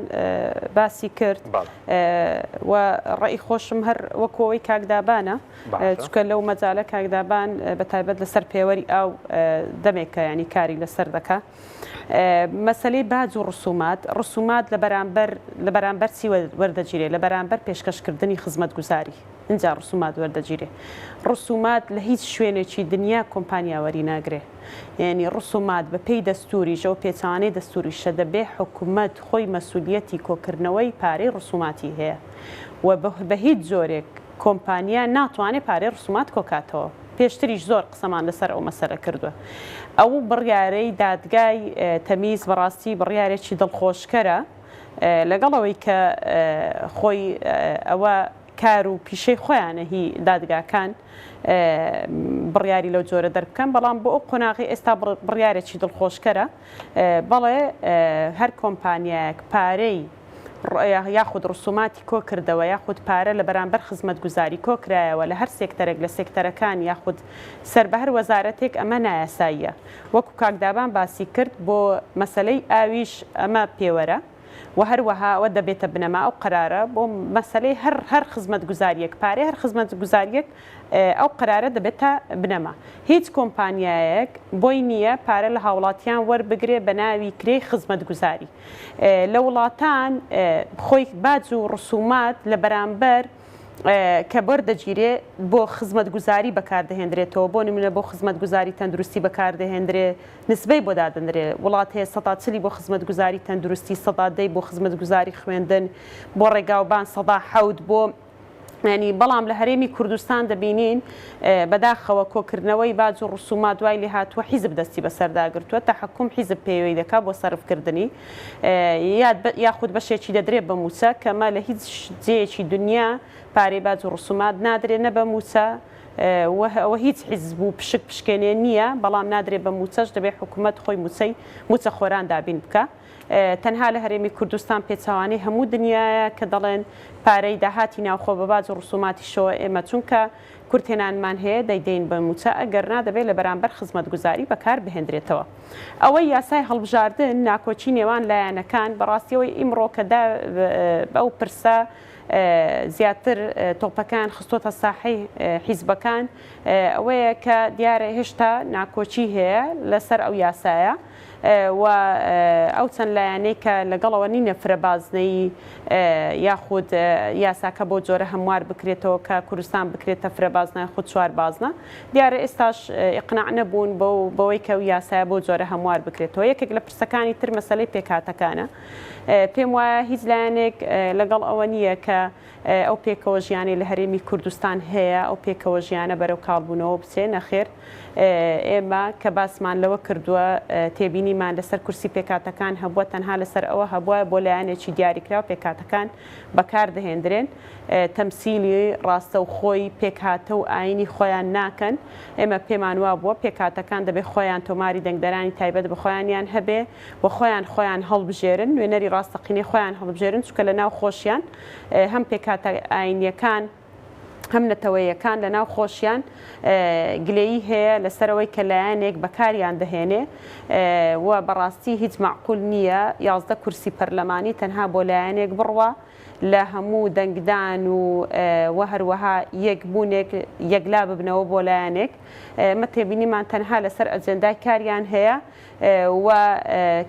باسی کرد و ڕێی خۆشم هەر وەکەوەی کاکدابانە چکە لەو مەجالە کاکدابان بە تایبەت لەسەر پێوەری ئاو دەمێکە ینی کاری لەسەر دەکا مەسلەی باج و ڕسومات لە بەرامبەر چی وەردەگیرێ لە بەرامبەر پێشکەشکردنی خزمەتگوزاری اینجا ڕسومات وەردەگیرێ ڕسومات لە هیچ شوێنێکی دنیا کۆمپانیاوەری ناگرێ یعنی ڕسومات بە پێی دەستوری ژەو پێچوانەی دەستوری شە دەبێ حکوومەت خۆی مەسوولیەتی کۆکردنەوەی پارەی ڕسوماتی هەیە و بە هیچ زۆرێک کۆمپانیا ناتوانێت پارەی ڕسومات کۆکاتەوە پێشتریش زۆر قسەمان لەسەر ئەو مەسەرە کردووە ئەو بڕیارەی دادگای تەمیز بەڕاستی بڕیارێکی دڵخۆشکەرە لەگەڵەوەی کە خۆی ئەوە کار و پیشەی خۆیانە هی دادگاکان بڕیاری لەو جۆرە دەربکەن بەڵام بۆ ئەو قۆناغی ئێستا بڕیارێکی دڵخۆشکەرە بەڵێ هەر کۆمپانیایەک پارەی یاخود ڕسوماتی کۆ کردەوە یاخود پارە لە بەرامبەر خزمەت گوزاری کۆکرایەوە لە هەر سێکتەرێک لە سێکتەرەکان یاخود سەر بە هەر وەزارەتێک ئەمە نایاساییە وەکو کاکدابان باسی کرد بۆ مەسلەی ئاویش ئەمە پێوەرە و هەروەها ئەوە دەبێتە بنەما ئەو قرارە بۆ مەسلەی هەر خزمەت گوزاریەک پارەی هەر خزمەت گوزاریەک ئەو قرارە دەبێتە بنەما هیچ کۆمپانیایەک بۆی نییە پارە لە هاوڵاتیان وەربگرێ بە ناوی کرێی خزمەت گوزاری لە وڵاتان خۆی باج و ڕسومات لە بەرامبەر کە بەردەگیرێ بۆ خزمەت گوزاری بەکاردەهێنرێتەوە بۆ نمونە بۆ خزمەت گوزاری تەندروستی بەکاردەهێنرێ نسبەی بۆ دادەنرێ وڵات هەیە ١40 بۆ خزمەت گوزاری تەندروستی ١10 بۆ خزمەت گوزاری خوێندن بۆ ڕێگاوبان ١حەوت بۆ ینی بەڵام لە هەرێمی کوردستان دەبینین بەداخەوە کۆکردنەوەی باج و ڕسومات دوای لێ هاتووە حیزب دەستی بەسەرداگرتووە تەحەکوم حیزب پێوەی دەکا بۆ سەرفکردنی یاخود بەشێکی دەدرێت بە موچە کەمە لە هیچ جێیەکی دنیا پارەی باج و ڕسومات نادرێت نە بە موچە ئەوە هیچ حیزب و پشکێنێ نییە بەڵام نادرێت بە موچەش دەبێت حکوومەت خۆی موچە خۆران دابین بکە تەنها لە هەرێمی کوردستان پێچوانەی هەموو دنیاە کە دەڵێن پارەی داهاتی ناوخۆ بە باج و ڕسوماتی شەوە ئێمە چونکە کورتێنانمان هەیە دەیدەین بە موچە ئەگەرنا دەبێت لە بەرامبەر خزمەت گوزاری بەکار بهێنرێتەوە ئەوەی یاسای هەڵبژاردن ناکۆچی نێوان لایەنەکان بەڕاستیەوەی ئیمڕۆکەدا ئەو پرسە زیاتر تۆپەکان خستۆتە ساحەی حیزبەکان ئەوەیە کە دیارە هێشتا ناکۆچی هەیە لەسەر ئەو یاسایە و ئەو چەند لایەنەی کە لەگەڵەوە نینە فرەبازنەی یاخود یاساکە بۆ جۆرە هەموار بکرێتەوە کە کوردستان بکرێتە فرەبازنە خود چوار بازنە دیارە ئێستاش ئیقناع نەبوون بەوەی کە ئەو یاسایە بۆ جۆرە هەموار بکرێتەوە یەکێک لە پرسەکانی تر مەسەلەی پێکهاتەکانە پێم وایە هیچ لایەنێک لەگەڵ ئەوە نییە کە ئەو پێکەوە ژیانی لە هەرێمی کوردستان هەیە ئەو پێکەوە ژیانە بەرەو کاڵبوونەوە بچێ نەخێر ئێمە کە باسمان لەوە کردووە تێبینیمان لەسەر کورسی پێکاتەکان هەبووە تەنها لەسەر ئەوە هەبووە بۆ لایەنێکی دیاریکراوە پێکاتەکان بەکاردەهێنرێن تەمسیلی ڕاستە و خۆی پێکهاتە و ئاینی خۆیان ناکەن ئێمە پێمان وا بووە پێکاتەکان دەبێت خۆیان تۆماری دەنگدەرانی تایبەت بە خۆیانیان هەبێ بۆ خۆیان هەڵبژێرن نوێنەری ڕاستەقینەی خۆیان هەڵبژێرن چونکە لە ناو خۆشیان هەم پێکاتە ئاینیەکان هەم نەتەوەیەکان لە ناو خۆشیان گلەیی هەیە لەسەرەوەی کە لایەنێک بەکاریان دەهێنێ و بەڕاستی هیچ معقول نییە 11 کورسی پەرلەمانی تەنها بۆ لایەنێک بڕوە لە هەموو دەنگدان و هەروەها یەکبوونێک یەکلا ببنەوە بۆ لایەنێک مە تێبینیمان تەنها لەسەر ئەجەندای کاریان هەیە و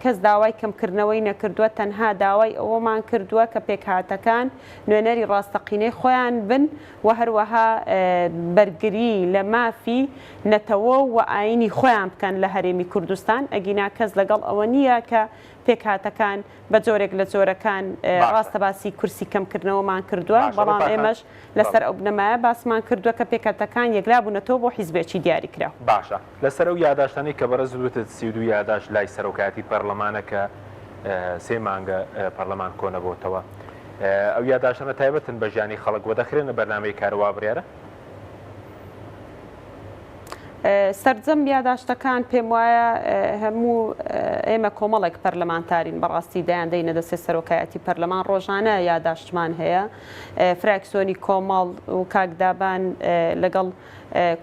کەس داوای کەمکردنەوەی نەکردووە تەنها داوای ئەوەمان کردووە کە پێکهاتەکان نوێنەری ڕاستەقینەی خۆیان بن و هەروەها بەرگری لە مافی نەتەوە و ئاینی خۆیان بکەن لە هەرێمی کوردستان ئەگینا کەس لەگەڵ ئەوە نییە کە پێکهاتەکان بە جۆرێک لە جۆرەکان ڕاستە باسی کورسی کەمکردنەوەمان کردووە بەڵام ئێمەش لەسەر ئەو بنەمایە باسمان کردووە کە پێکهاتەکان یەکلا بوونەتەوە بۆ حیزبێکی دیاریکرا باشە لەسەر ئەو یاداشتانی کە بەڕێز وتت 32 یاداش لای سەرۆکایەتی پەرلەمانە کە 3 مانگە پەرلەمان کۆنەبووتەوە ئەو یاداشتانە تایبەتن بە ژیانی خەڵک وەدەخرێنە بەرنامەی کارەوا بڕیارە سەرجەم یاداشتەکان پێم وایە هەموو ئێمە کۆمەڵێک پەرلەمانتارین بەڕاستی دەیاندەینە دەسێ سەرۆکایەتی پەرلەمان ڕۆژانە یاداشتمان هەیە فراکسیۆنی کۆمەڵ و کاکدابان لەگەڵ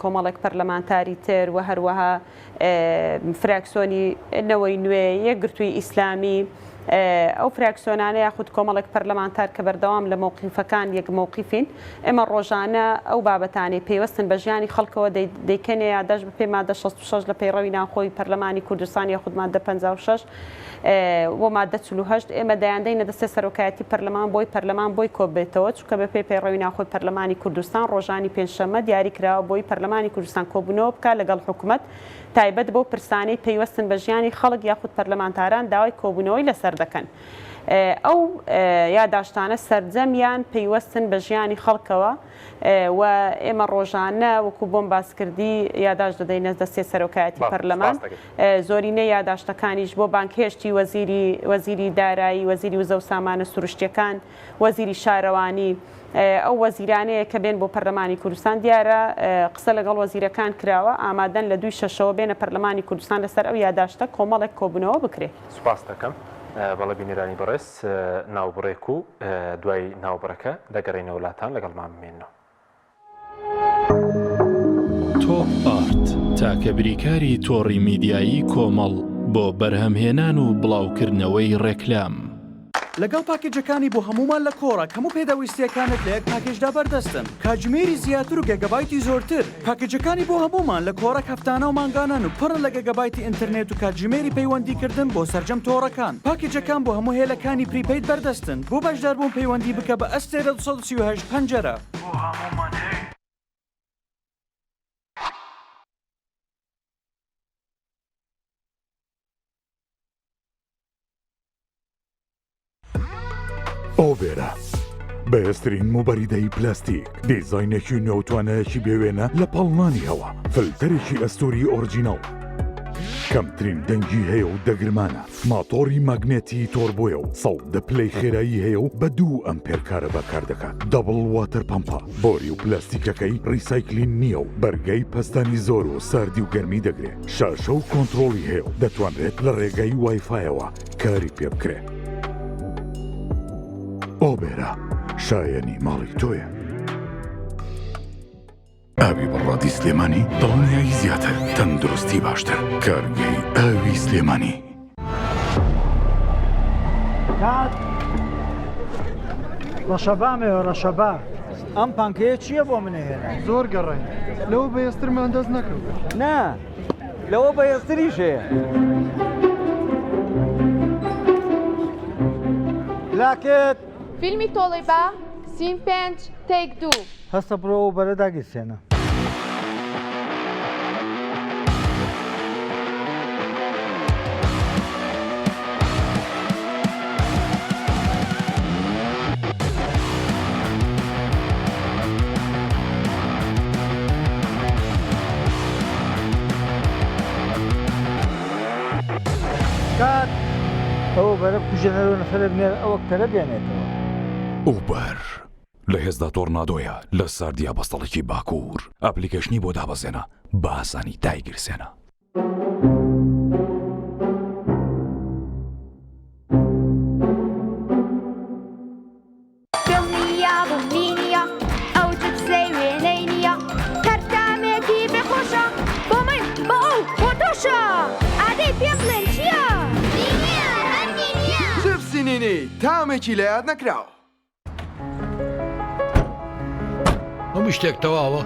کۆمەڵێک پەرلەمانتاری تر و هەروەها فراکسیۆنی نەوەی نوێ یەکگرتووی ئیسلامی ئەو فراکسیۆنانە یاخود کۆمەڵێک پەرلەمانتار کە بەردەوام لە مووقیفەکان یەک مووقیفین ئێمە ڕۆژانە ئەو بابەتانی پێوەستن بە ژیانی خەڵکەوە دەیکەنێ یادەش بە پێی مادە 66 لە پەیڕەوی ناوخۆی پەرلەمانی کوردستان یاخود مادە 56 و مادە 48 ئێمە دەیاندەینە دەستێ سەرۆکایەتی پەرلەمان بۆی پەرلەمان بۆی کۆبێتەوە چونکە بە پێی پەیڕەوی ناوخۆی پەرلەمانی کوردستان ڕۆژانی پێنجشەممە دیاریکراوە بۆی پەرلەمانی کوردستان کۆبوونەوە بکە لەگەڵ حکوومەت تایبەت بۆ پرسانەی پەیوەستن بە ژیانی خەڵک یاخود پەرلەمانتاران داوای کۆبوونەوەی لەسەر دەکەن ئەو یاداشتانە سەرجەمیان پەیوەستن بە ژیانی خەڵکەوە و ئێمە ڕۆژانە وەکو بۆم باسکردی یاداش دەدەینە دەستێ سەرۆکایەتی پەرلەمان زۆرینەی یاداشتەکانیش بۆ بانکهێشتی وەزیری دارایی وەزیری وزە و سامانە سروشتیەکان وەزیری شارەوانی ئەو وەزیرانەیە کە بێن بۆ پەرلەمانی کوردستان دیارە قسە لەگەڵ وەزیرەکان کراوە ئامادەن لە 2 شەشەوە بێنە پەرلەمانی کوردستان لەسەر ئەو یاداشتە کۆمەڵێک کۆبوونەوە بکرێت. سوپاس دەکەم بەڵێ بینیرانی بەڕێز ناوبڕێک و دوای ناوبڕەکە دەگەڕێنەوە وڵاتان لەگەڵمان بمێنەوە. تۆپ ئارت تاکە بریکاری تۆڕی میدیایی کۆمەڵ بۆ بەرهەمهێنان و بڵاوکردنەوەی ڕێکلام. لەگەڵ پاکێجەکانی بۆ هەمومان لە کۆڕک هەموو پێداویستیەکانت لە یەک پاکێجدا بەردەستن کاتژمێری زیاتر و گەگەبایتی زۆرتر. پاکێجەکانی بۆ هەمومان لە کۆڕک هەفتانە و مانگانان و پڕ لە گەگەبایتی ئینتەرنێت و کاتژمێری پەیوەندیکردن بۆ سەرجەم تۆڕەکان. پاکێجەکان بۆ هەموو هێلەکانی پریپەید بەردەستن. بۆ بەشداربوون پەیوەندی بکە بە ئەستێرە 238 پەنجەرە. ئۆبێرە بەهێزترین موبەریدەی پلاستیک دیزاینێکی نێوتوانەیەکی بێوێنە لە پەڵنانی هەوا فلتەرێکی ئەستۆری ئۆرجینەڵ کەمترین دەنگی هەیە و دەگرمانە ماتۆری ماگنێتی تۆربۆیە و 100 پلەی خێرایی هەیە و بە 2 ئەمپێر کارە بەکار دەکات دەبڵ واتر پەمپە بۆری و پلاستیکەکەی ڕیسایکلین نییە و بەرگەی پەستانی زۆر و ساردی و گەرمی دەگرێت شاشە و کۆنتڕۆڵی هەیە و دەتوانرێت لە ڕێگەی وایفایەوە کاری پێ بکرێت. ئۆبێرە شایەنی ماڵی تۆیە. ئاوی بەڕادی سلێمانی دڵنیایی زیاتر تەندروستی باشتر کارگەی ئاوی سلێمانی. ڕەشەبامێ ڕەشەبا ئەم پانکەیە چییە بۆ منێهێنا؟ زۆر گەڕێن لەوە بەهێزترمان دەست نەکەوت. نا لەوە بەهێزتریش هەیە. لاکێت فیلمی تۆڵی بە سین 5 تێک 2 هەستە بڕۆ و بەرەداگیرسێنە. کات ئەوە بەرە کوژەنەرۆ نەفرە بنێر ئەوە کتەرە بێنێتەوە. ئوبەر لە هێزدا تۆڕنادۆیە لە ساردیا بەستەڵێکی باکوور ئەپلیکەشنی بۆ دابەزێنە بە ئاسانی دایگیرسێنە. دڵنیا بوومینیە ئەو جپسەی وێنەی نییە تەرتامێکی بخۆشە بۆ من بۆ ئەو بۆ تۆشە ئادەی پێم بڵێن چییە؟ جپسی نینی تامێکی لە یاد نەکراوە. هەموو شتێک تەواوە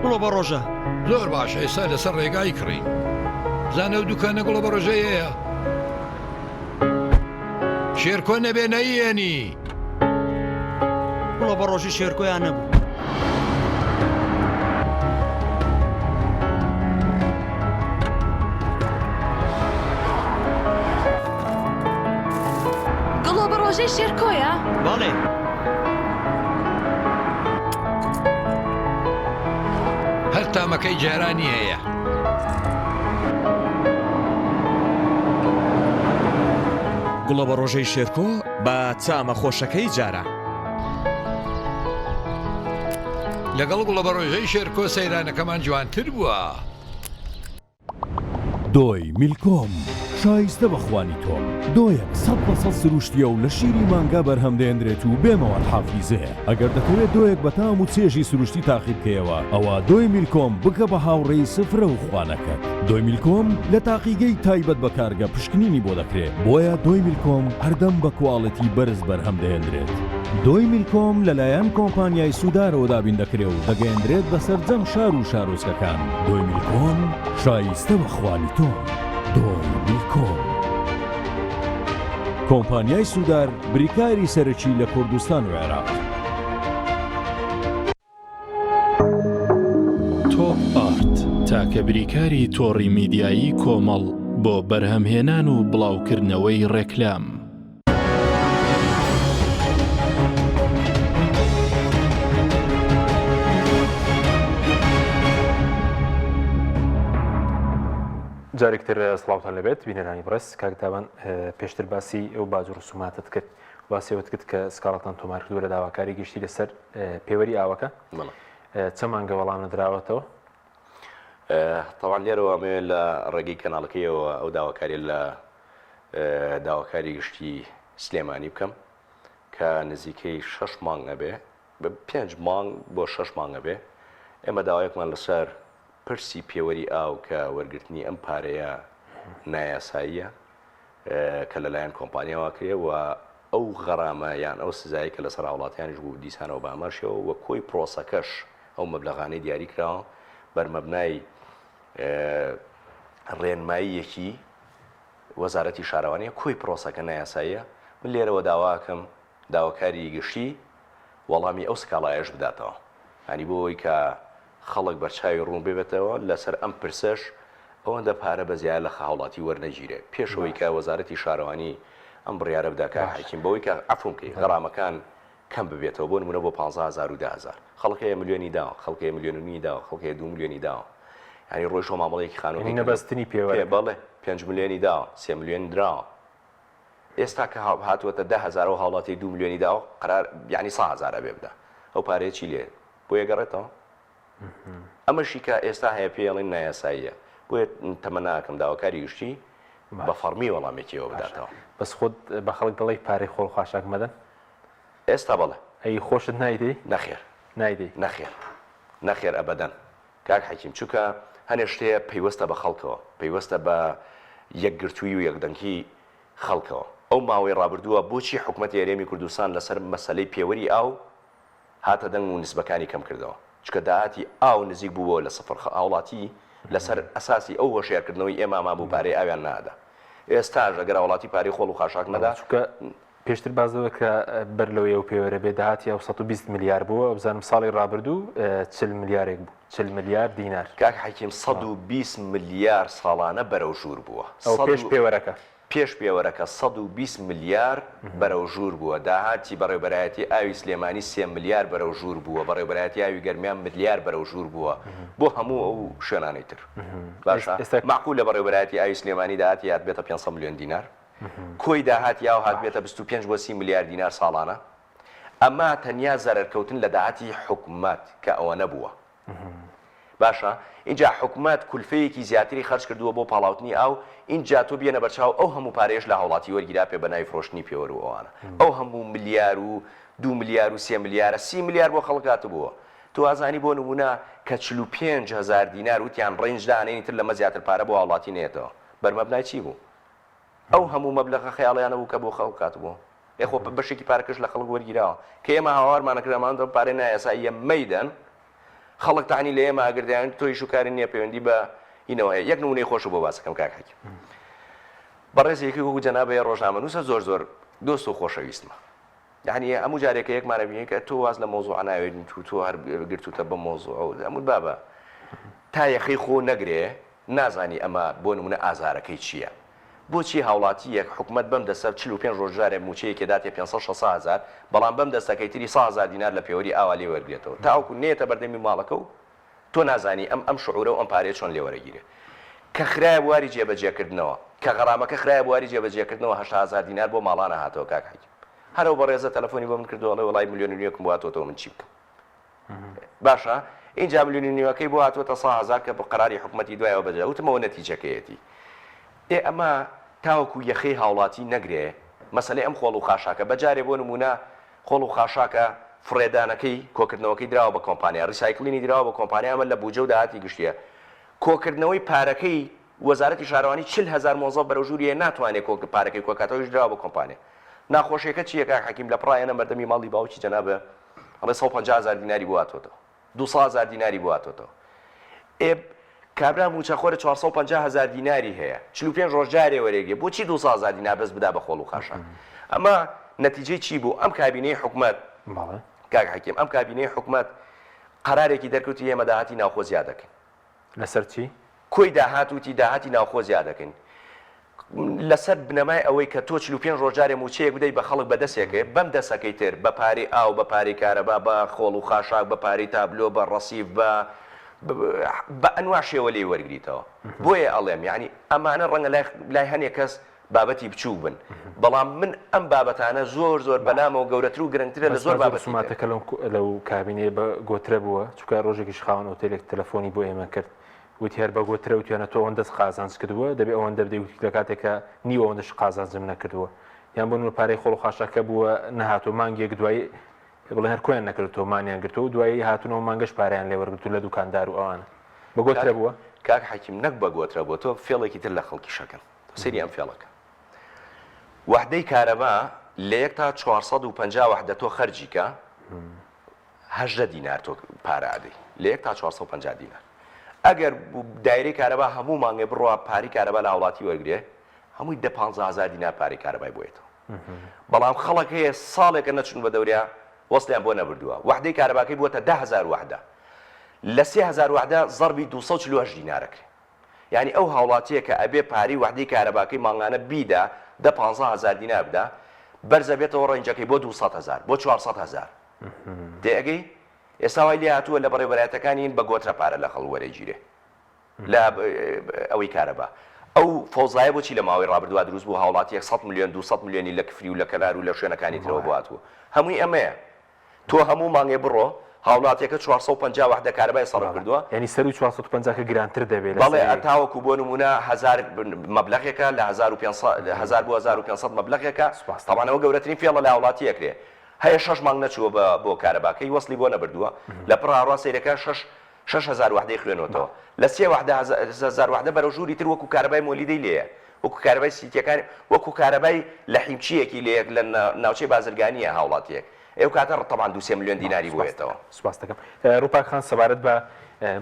بڵۆ بە ڕۆژە زۆر باشە ئێستا لەسەر ڕێگای کڕی زانە و دوکانە گوڵە بە ڕۆژەیەیە شێرکۆ نەبێ نەیێنی بڵۆ بە ڕۆژی شێرکۆیان نەبوو. گڵۆ بە ڕۆژەی شێرکۆیە؟ بەڵێ هەر تامەکەی جارانی هەیە گوڵە بە ڕۆژەی شێرکۆ بە چامە خۆشەکەی جارە لەگەڵ گوڵە بە ڕۆژەی شێرکۆ سەیرانەکەمان جوانتر بووە. دۆی میلکۆم شایستە بەخوانی تۆ دۆیەک 100% سروشتیە و لە شیری مانگا بەرهەم دێنرێت و بێمەوە حافیزەیە ئەگەر دەکەوێت دۆیەک بە تام و چێژی سروشتی تاقیب بکەیەوە ئەوە دۆی میلکۆم بکە بە هاوڕێی سفرە و خوانەکەت. دۆی میلکۆم لە تاقیگەی تایبەت بە کارگە پشکنینی بۆ دەکرێت بۆیە دۆی میلکۆم هەردەم بە کواڵەتی بەرز بەرهەم دێنرێت. دۆی میلکۆم لەلایەن کۆمپانیای سوودارەوە دابین دەکرێت و دەگەیەندرێت بەسەر جەم شار و شارۆچکەکان. دۆی میلکۆم شایستە بەخوانی تۆ. دۆی میلکۆم کۆمپانیای سوودار بریکاری سەرەکی لە کوردستان و عێراق. تۆپ ئارت تاکە بریکاری تۆڕی میدیایی کۆمەڵ بۆ بەرهەمهێنان و بڵاوکردنەوەی ڕێکلام. جارێکتر سڵاوتان لەبێت بینەرانی بڕست کاکتابان پێشتر باسی ئەو باج و ڕسوماتت کرد باسیەوەت کرد کە سکاڵەتان تۆمار کردووە لە داواکاری گشتی لەسەر پێوەری ئاوەکە چەند مانگە وەڵام نەدراوەتەوە؟ طبعا لێرەوە ئەمێ لە ڕێگەی کەناڵەکەیەوە ئەو داواکاری لە داواکاری گشتی سلێمانی بکەم کە نزیکەی 6 مانگە بێ بە 5 مانگ بۆ 6 مانگە بێ ئێمە داوایەکمان لەسەر پرسی پێوەری ئاو کە وەرگرتنی ئەم پارەیە نایاساییە کە لەلایەن کۆمپانیاوە کرێ و ئەو غەرامە یان ئەو سزایی کە لەسەر وڵاتیانیش بوو دیسانەوە بە ئەمەشەوە وە کۆی پرۆسەکەش ئەو مەبلەغانەی دیاری کراوە بەرمەبنای ڕێنماییەکی وەزارەتی شارەوانیە کۆی پرۆسەکە نایاساییە من لێرەوە داواکەم داواکاری گشتی وەڵامی ئەو سکاڵایەش بداتەوە هەنی بۆ ئەوەی کە خەڵک بەرچاوی ڕوون ببێتەوە لەسەر ئەم پرسەش ئەوەندە پارە بەزیای لە خاوڵاتی وەرنەگیرێ پێشەوەی کە وەزارەتی شارەوانی ئەم بڕیارە بداکە حکیم بەوەی کە عفومکەی غەرامەکان کەم ببێتەوە بۆ نمونە بۆ 15,000 و 10,000 خەڵکەیە ملیۆنی داوە خەڵکەیە ملیۆنی داوە خەڵکەیە 2 ملیۆنی داوە ینی ڕۆژ مامەڵەیەکی خانووی نەبەستنی پێوە بەڵێ 5 ملیۆنی داوە 3 ملیۆنی درراوە ئێستا کە هاتووەتە 10,000 و هاوڵاتی 2 ملیۆنی داوە قرار یعنی 100,000 بێ بدا ئەو پارەیە چی لێ بۆ یەگەڕێتەوە ئەمەشی کە ئێستا هەیە پێڵین نایاساییە بۆیە تەمە ناکەم داواکاری گشتی بە فەرمی وەڵامێکیەوە بداتەوە بەس خۆت بە خەڵک دەڵی پارەی خۆڵ خاشاک مەدەن ئێستا بەڵێ ئەی خۆشت نایدەی نەخێر نایدەی نەخێر ئەبەدەن کاک حەکیم چونکە هەنێ شتەیە پەیوەستە بە خەڵکەوە پەیوەستە بە یەکگرتووی و یەکدەنگی خەڵکەوە ئەو ماوەی ڕابردووە بۆچی حکوومەتی هەرێمی کوردستان لەسەر مەسەلەی پێوەری ئاو هاتە دەنگ و نسبەکانی کەم کردەوە چکە داهاتی ئاو نزیک بووە لە سەفر هاوڵاتی لەسەر ئەساسی ئەو هۆشیارکردنەوەی ئێمە مابوو پارەی ئاویان نادا ئێستاژ ئەگەر وڵاتی پارەی خۆڵ و خاشاک نەدا چکە پێشتر بازەوە کە بەر لەوەی ئەو پێوەرە بێ داهاتی ئەو 120 میلیار بووە بزانم ساڵی ڕابردوو 40 میلیارێک بوو 40 میلیار دینار کاک حەکیم 120 میلیار ساڵانە بەرەو ژوور بووە پێش پێوەرەکە پێش پێوەرەکە 120 میلیار بەرەو ژوور بووە داهاتی بەڕێوەبەرایەتی ئاوی سلێمانی 3 میلیار بەرەو ژوور بووە بەڕێوەبەرایەتی ئاوی گەرمیان میلیار بەرەو ژوور بووە بۆ هەموو ئەو شوێنانەی تر باشە معقول لە بەڕێوەبەرایەتی ئاوی سلێمانی داهاتی هات بێتە 500 میلیۆن دینار کۆی داهاتی ئاو هات بێتە 25 بۆ 30 میلیار دینار ساڵانە ئەمە تەنیا زەرەرکەوتن لە داهاتی حکوومەت کە ئەوە نەبووە باشە اینجا حکوومەت کولفەیەکی زیاتری خەرج کردووە بۆ پاڵاوتنی ئاو اینجا تۆ بێنە بەرچاو ئەو هەموو پارێش لە هاوڵاتی وەرگیرا پێ بەناوی فرۆشتنی پێوەر و ئەوانە ئەو هەموو میلیار و 2 میلیار و 3 میلیارە 30 میلیار بۆ خەڵک هاتبووە تو ئازانی بۆ نمونە کە 45,000 دینار وتیان ڕێنجدانێنی تر لەمە زیاتر پارە بۆ هاوڵاتی نێتەوە بەرمەبنای چی بوو ئەو هەموو مەبلەغە خەیاڵیانە بوو کە بۆ خەڵک هاتبووە ئێخۆ بەشێکی پارەکەش لە خەڵک وەرگیراوە کە ئێمە هاوارمانەکرامانەوە پارەی نایاساییە مەیدەن خەڵک تانی لە ئێمە ئەگردیان تۆی شوکاری نییە پەیوەندی بە اینەوە یەک نمونەی خۆش بۆ باسەکەم کاک حەکیم بەڕێزێکی وەکو جەنابەیە ڕۆژنامەنووسە زۆر دۆست و خۆشەویستمە یعنی هەموو جارێکە یەکمانە بینی کە تۆ واز لە مۆزوع ناوێت تۆ هەر گرتوتە بە مۆزوع ئەمون بابە تا یەخەی خۆ نەگرێ نازانی ئەمە بۆ نمونە ئازارەکەی چییە بۆچی هاوڵاتی یەک حکوومەت بەم دەستە 45 ڕۆژارێ موچەیەکێ داتێ 500,000 بەڵام بەم دەستەکەی تری 100,000 دینار لە پێوەری ئاوا لێ وەرگێتەوە تاوەکو نێتە بەردەمی ماڵەکە و تۆ نازانی ئەم شعورە و ئەم پارەیە چۆن لێوەرەگیرێ کە خراە بواری جێبەجێکردنەوە کە غەرامەکە خراە بواری جێبەجێکردنەوە 8,000 دینار بۆ ماڵانە هاتەوە کاک حەکیم هەرەو بەڕێزە تەلەفۆنی بۆ من کردووە وڵای ملیۆنیەکم بۆ هاتۆتەوە من چی بکەم باشە اینجا ملیۆنیەکەی بۆ هاتووەتە 100,000 کە بە قەراری حکوومەتی دوایەوە بەجێ وتمەوە نەتیجەکەیەتی ئەمە تاوەکو یەخەی هاوڵاتی نەگرێ مەسەلەی ئەم خۆڵ و خاشاکە بەجارێ بۆ نمونە خۆڵ و خاشاکە فڕێدانەکەی کۆکردنەوەی دراوە بە کۆمپانیا ڕیسایکلینی دراوە بە کۆمپانیا ئەمە لە بوجە و داهاتی گشتیە کۆکردنەوەی پارەکەی وەزارەتی شارەوانی 40,000 مۆزەف بەرەو ژووریە ناتوانێت پارەکەی کۆکاتەوەیش دراوە بە کۆمپانیا ناخۆشیەکە چییە کاک حەکیم لە پڕایەنە بەردەمی ماڵی باوکی جەنابە ئەڵێ 150,000 دیناری بۆ هاتۆتەوە 200,000 دیناری بۆ هاتۆتەوە کابرا موچەخۆرە 450,000 دیناری هەیە 45 ڕۆژجارێ وەرێگێ بۆچی 200,000 دینار بەس بدا بە خۆڵ و خاشان ئەمە نەتیجەی چی بوو ئەم کابینەی حکوومەت کاک حەکیم ئەم کابینەی حکوومەت قەرارێکی دەرکەوتی ئێمە داهاتی ناوخۆ زیاد دەکەین لەسەر چی کۆی داهاتوتی داهاتی ناوخۆ زیاد دەکەین لەسەر بنەمای ئەوەی کە تۆ 45 ڕۆژارێ موچەیەک بدەیت بە خەڵک بەدەستێکێ بەم دەسەکەی تر بە پارەی ئاو بە پارەی کارەبا بە خۆڵ و خاشاک بە پارەی تابلۆ بە ڕەسیف بە ئەنوا شێوە لێ وەرگریتەوە بۆیە ئەڵێم یعنی ئەمانە ڕەنگە لای هەنێک کەس بابەتی بچوو بن بەڵام من ئەم بابەتانە زۆر بەلامەوە گەورەتر و گرنگترە لە زۆر بابەتماتەکە لەو کابینێ بە گۆترە بووە چونکە ڕۆژێکی خاوەن ئۆتێلێک تەلەفۆنی بۆ ئێمە کرد وتی هەر بە گۆترە وتیانە تۆ ئەوەندە قازانج کردووە دەبێ ئەوەندە بدەیت لە کاتێکە نیوە ئەوەندەش قازانجم نەکردووە یان بۆ پارەی خۆڵ و خاشاکە بووە نەهاتۆ مانگێک دوایی بڵێ هەر کۆیان نەکردەوە مانیان گرتەوە و دوایی هاتونەوە مانگەش پارەیان لێ وەرگرتو لە دوکاندار و ئەوانە بە گۆترە بووە کاک حەکیم نەک بە گۆترە بووە تۆ فێڵێکی تر لە خەڵکی شەکەن سەری ئەم فێڵەکە وحدەی کارەبا لە 1 تا 450 وحدە تۆ خەرجیکە 18 دینار تۆ پارە ئەدەی لە 1 تا 450 دینار ئەگەر دایرەی کارەبا هەموو مانگێ بڕوا پاری کارەبا لە وڵاتی وەرگێ هەمووی 15,000 دینار پاری کارەبای بۆیێتەوە بەڵام خەڵک هەیە ساڵێکە نەچون بە دەوریا وەستیان بۆ نەبردووە وحدەی کارەباکەی بووەتە 10,000 وحدە لە 3,000 وحدە زەربی 248 دینارەکە یعنی ئەو هاوڵاتیە کە ئەبێ پاری وحدەی کارەباکەی مانگانە بیدا 15,000 دینار بدا بەرزە بێتەوە ڕێنجەکەی بۆ 200,000 بۆ 400,000 دێگەی ئێستا وای لێ هاتووە لە بەڕێوەبەرایەتەکانی بە گۆترە پارە لە خەڵک وەرەگیرێ لە ئەوەی کارەبا ئەو فەوزایە بۆچی لە ماوەی ڕابردووە دروست بوو هاوڵاتیەک 100 میلیۆن 200 میلیۆنی لە کفری و لە کەلار و لە شوێنەکانی ترەوە بواتوە هەمووی ئەمەیە تۆ هەموو مانگێ بڕۆ هاوڵاتیەکە 450 وحدە کارەبای سەڕ کردووە یعنی سەر و 450 کە گرانتر دەبێت بەڵێ ئەتاوەکو بۆ نمونە 1000 مەبلەغێکە لە 1500 بۆ 1500 مەبلەغێکە تاوانەوە گەورەترین فێڵە لە هاوڵاتیەکرێ هەیە 6 مانگ نەچووە بۆ کارەباکەی وەسلی بۆ نەبردووە لە پڕاڕوا سەیرەکە 6,000 وحدەی خوێنەوەتەوە لە 3,000 وحدە بەرەو ژووری تر وەکو کارەبای مۆلیدەی لێیە وەکو کارەبای سیتیەکانی وەکو کارەبای لە حیمچیەکی لێیەک لە ناوچەی بازرگانیە هاوڵاتیەک ئێو کاتە طبعاً 2 میلیۆن دیناری بۆیێتەوە سوپاس دەکەم ڕووپاک خان سەبارەت بە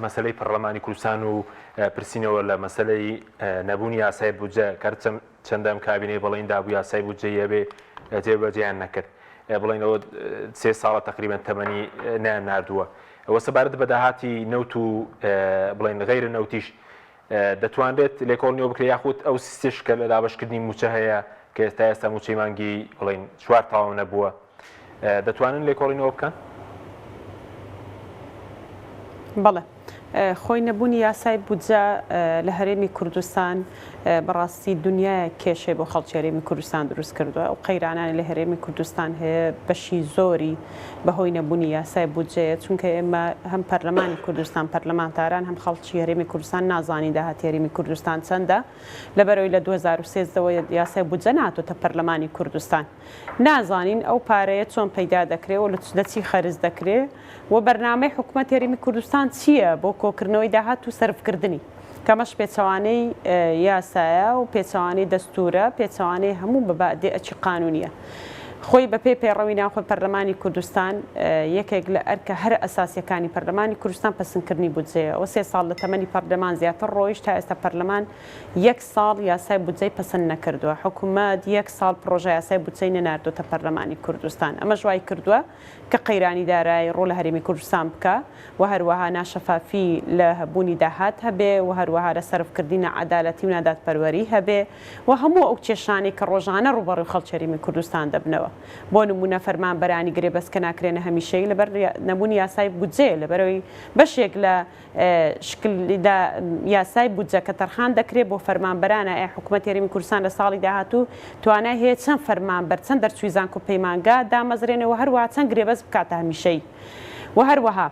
مەسەلەی پەرلەمانی کوردستان و پرسینەوە لە مەسەلەی نەبوونی یاسای بودجە کار چەندەم کابینەی بەڵێن دابوو یاسای بودجەیە بێ جێبەجێیان نەکرد بڵێنەوە 3 ساڵە تقریبان تەمەنی نیان ناردووە ئەوە سەبارەت بە داهاتی نەوت و بڵێن غەیرە نەوتیش دەتوانرێت لێکۆڵنیەوە بکرێت یاخود ئەو سیستش کە لە دابەشکردنی موچە هەیە کە ئێستا موچەی مانگی بڵێن 4 تاوان نەبووە دەتوانن لێکۆڵینەوە بکەن؟ بەڵێ خۆی نەبوونی یاسای بودجە لە هەرێمی کوردستان بەڕاستی دنیای کێشەی بۆ خەڵکی هەرێمی کوردستان دروست کردووە ئەو قەیرانانی لە هەرێمی کوردستان هەیە بەشی زۆری بەهۆی نەبوونی یاسای بودجەیە چونکە ئێمە هەم پەرلەمانی کوردستان پەرلەمانتاران هەم خەڵکی هەرێمی کوردستان نازانی داهاتی هەرێمی کوردستان چەندە لەبەرەوەی لە 2013ەوە یاسای بودجە ناتۆتە پەرلەمانی کوردستان نازانین ئەو پارەیە چۆن پەیدا دەکرێت و لە چی خەرج دەکرێت و بەرنامەی حکوومەت هەرێمی کوردستان چییە بۆ کۆکردنەوەی داهات و سەرفکردنی کەمەش پێچەوانەی یاسایە و پێچەوانەی دەستورە پێچەوانەی هەموو بەبادێ ئەچی قانونیە خۆی بە پێی پەیڕەوی ناوخۆی پەرلەمانی کوردستان یەکێک لە ئەرکە هەر ئەساسیەکانی پەرلەمانی کوردستان پەسەندکردنی بودجەیە ئەو 3 ساڵ لە تەمەنی پەرلەمان زیاتر ڕۆیشت تا ئێستا پەرلەمان 1 ساڵ یاسای بودجەی پەسەند نەکردووە حکوومەت 1 ساڵ پرۆژە یاسای بودجەی نەناردوتە پەرلەمانی کوردستان ئەمە ژوای کردووە کە قەیرانی دارایی ڕۆ لە هەرێمی کوردستان بکە و هەروەها ناشەفافی لە هەبوونی داهات هەبێ و هەروەها لە سەرفکردی نەعەدالەتی و نادادپەروەری هەبێ و هەموو ئەو کێشانەی کە ڕۆژانە ڕوبەڕووی خەڵکی هەرێمی کوردستان دەبنەوە بۆ نمونە فەرمانبەرانی گرێ بەسکە ناکرێنە هەمیشەی لەبەر نەبوونی یاسای بودجێ لەبەرەوەی بەشێک لە شکلدا یاسای بودجە کە تەرخان دەکرێت بۆ فەرمانبەرانە حکوومەت هەرێمی کوردستان لە ساڵی داهاتوو توانای هەیە چەند فەرمانبەر چەند دەرچووی زانکۆ پەیمانگا دامەزرێنەوە هەروەها چەند گرێبەست بکاتە هەمیشەی و هەروەها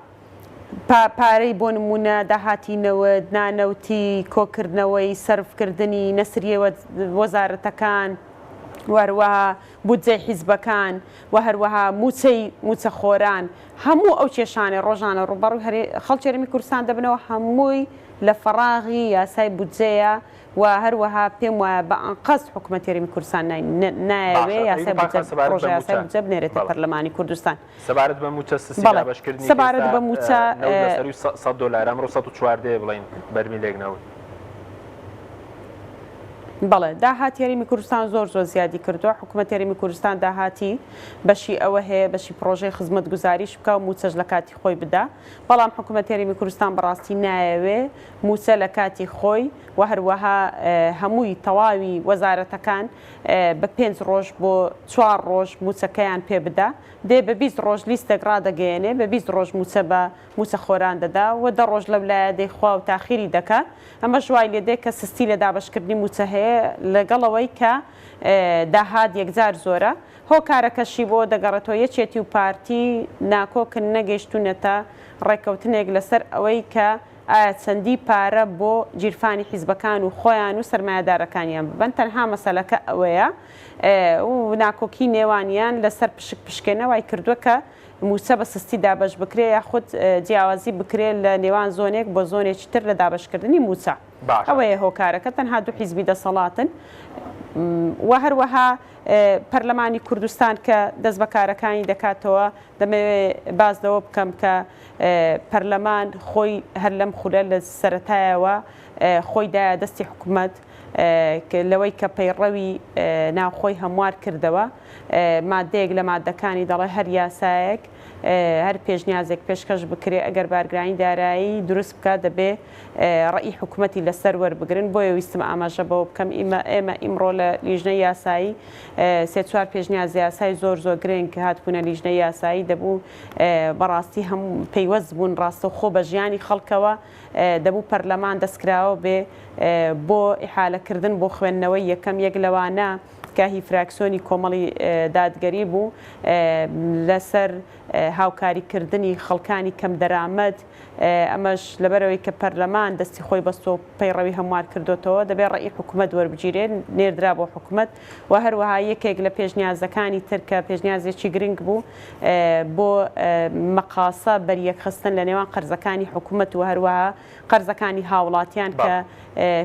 پارەی بۆ نمونە داهاتینەوە نانەوتی کۆکردنەوەی سەرفکردنی نەسریە وەزارەتەکان وهروەها بودجەی حیزبەکان و هەروەها موچە خۆران هەموو ئەو کێشانێ ڕۆژانە ڕوبەڕووی خەڵکی هەرێمی کوردستان دەبنەوە هەمووی لە فەراغی یاسای بودجەیە و هەروەها پێم وایە بە ئەنقەس حکوومەت هەرێمی کوردستان نایەوێ یاسای ڕۆژە یاسای بودجە بنێرێتە پەرلەمانی کوردستان سەبارەت بە موچە سیسی دابەشکردنی سەبارەت بە موچە $100 ئەمڕۆ 114 بڵین بەرمیلێک نەوت بەڵێ داهات یاریمی کوردستان زۆر زیادی کردووە حکوومەت یاریمی کوردستان داهاتی بەشی ئەوە هەیە بەشی پرۆژەی خزمەت گوزاریش بکە و موچەش لە کاتی خۆی بدا بەڵام حکوومەت یاریمی کوردستان بەڕاستی نایەوێ موچە لە کاتی خۆی و هەروەها هەمووی تەواوی وەزارەتەکان بە 5 ڕۆژ بۆ 4 ڕۆژ موچەکەیان پێ بدا دێ بە 20 ڕۆژ لیستێک ڕدەگەیەنێ بە 20 ڕۆژ موچە بە موچە خۆران دەدا و 10 ڕۆژ لەولایە دەیخوا و تاخیری دەکە ئەمە ژوای لێدێ کە سستی لە دابشکردنی موچە هەیە لەگەڵەوەی کە داهات یەکجار زۆرە هۆکارەکەشی بۆ دەگەڕێتەوە یەکێتی و پارتی ناکۆکن نەگەیشتونەتە ڕێککەوتنێک لەسەر ئەوەی کە ئایا چەندی پارە بۆ جیرفانی حیزبەکان و خۆیان و سەرمایه‌دارەکانیان ببەن تەنها مەسەلەکە ئەوەیە و ناکۆکی نێوانیان لەسەر پشکێنەوەی کردووە کە موچە بە سستی دابش بکرێ یاخود جیاوازی بکرێت لە نێوان زۆنێک بۆ زۆنێکی تر لە دابشکردنی موچە ئەوەیە هۆکارەکە تەنها دوو حیزبی دەسەڵاتن و هەروەها پەرلەمانی کوردستان کە دەست بەکارەکانی دەکاتەوە دەمەوێت بازدەوە بکەم کە پەرلەمان خۆی هەر لەم خولە لە سەرەتایەوە خۆی دایە دەستی حکوومەت لەوەی کە پەیڕەوی ناوخۆی هەموار کردەوە مادەیەک لە مادەکانی دەڵێ هەر یاسایەک هەر پێشنیازێک پێشکەش بکرێ ئەگەر بارگرانی دارایی دروست بکات دەبێ ڕێی حکوومەتی لەسەر وەربگرن بۆیە ویستم ئاماژە بەوە بکەم ئێمە ئیمڕۆ لە لیژنەی یاسایی سێ چوار پێشنیاز یاسایی زۆر گرنگ هاتبوونە لیژنەی یاسایی دەبوو بەڕاستی هەموو پەیوەست بوون ڕاستەوخۆ بە ژیانی خەڵکەوە دەبوو پەرلەمان دەستکراوە بێ بۆ ئیحالەکردن بۆ خوێندنەوەی یەکەم یەک لەوانە کاهی فراکسیۆنی کۆمەڵی دادگەری بوو لەسەر هاوکاریکردنی خەڵکانی کەم دەرامەت ئەمەش لەبەرەوەی کە پەرلەمان دەستی خۆی بەستۆ پەیڕەوی هەموار کردوتەوە دەبێت ڕێی حکوومەت وەربگیرێن نێردرا بۆ حکوومەت و هەروەها یەکێک لە پێشنیازەکانی ترکە پێشنیازێکی گرنگ بوو بۆ مەقاسە بەریەکخستن لە نێوان قەرزەکانی حکوومەت و هەروەها قەرزەکانی هاوڵاتیان کە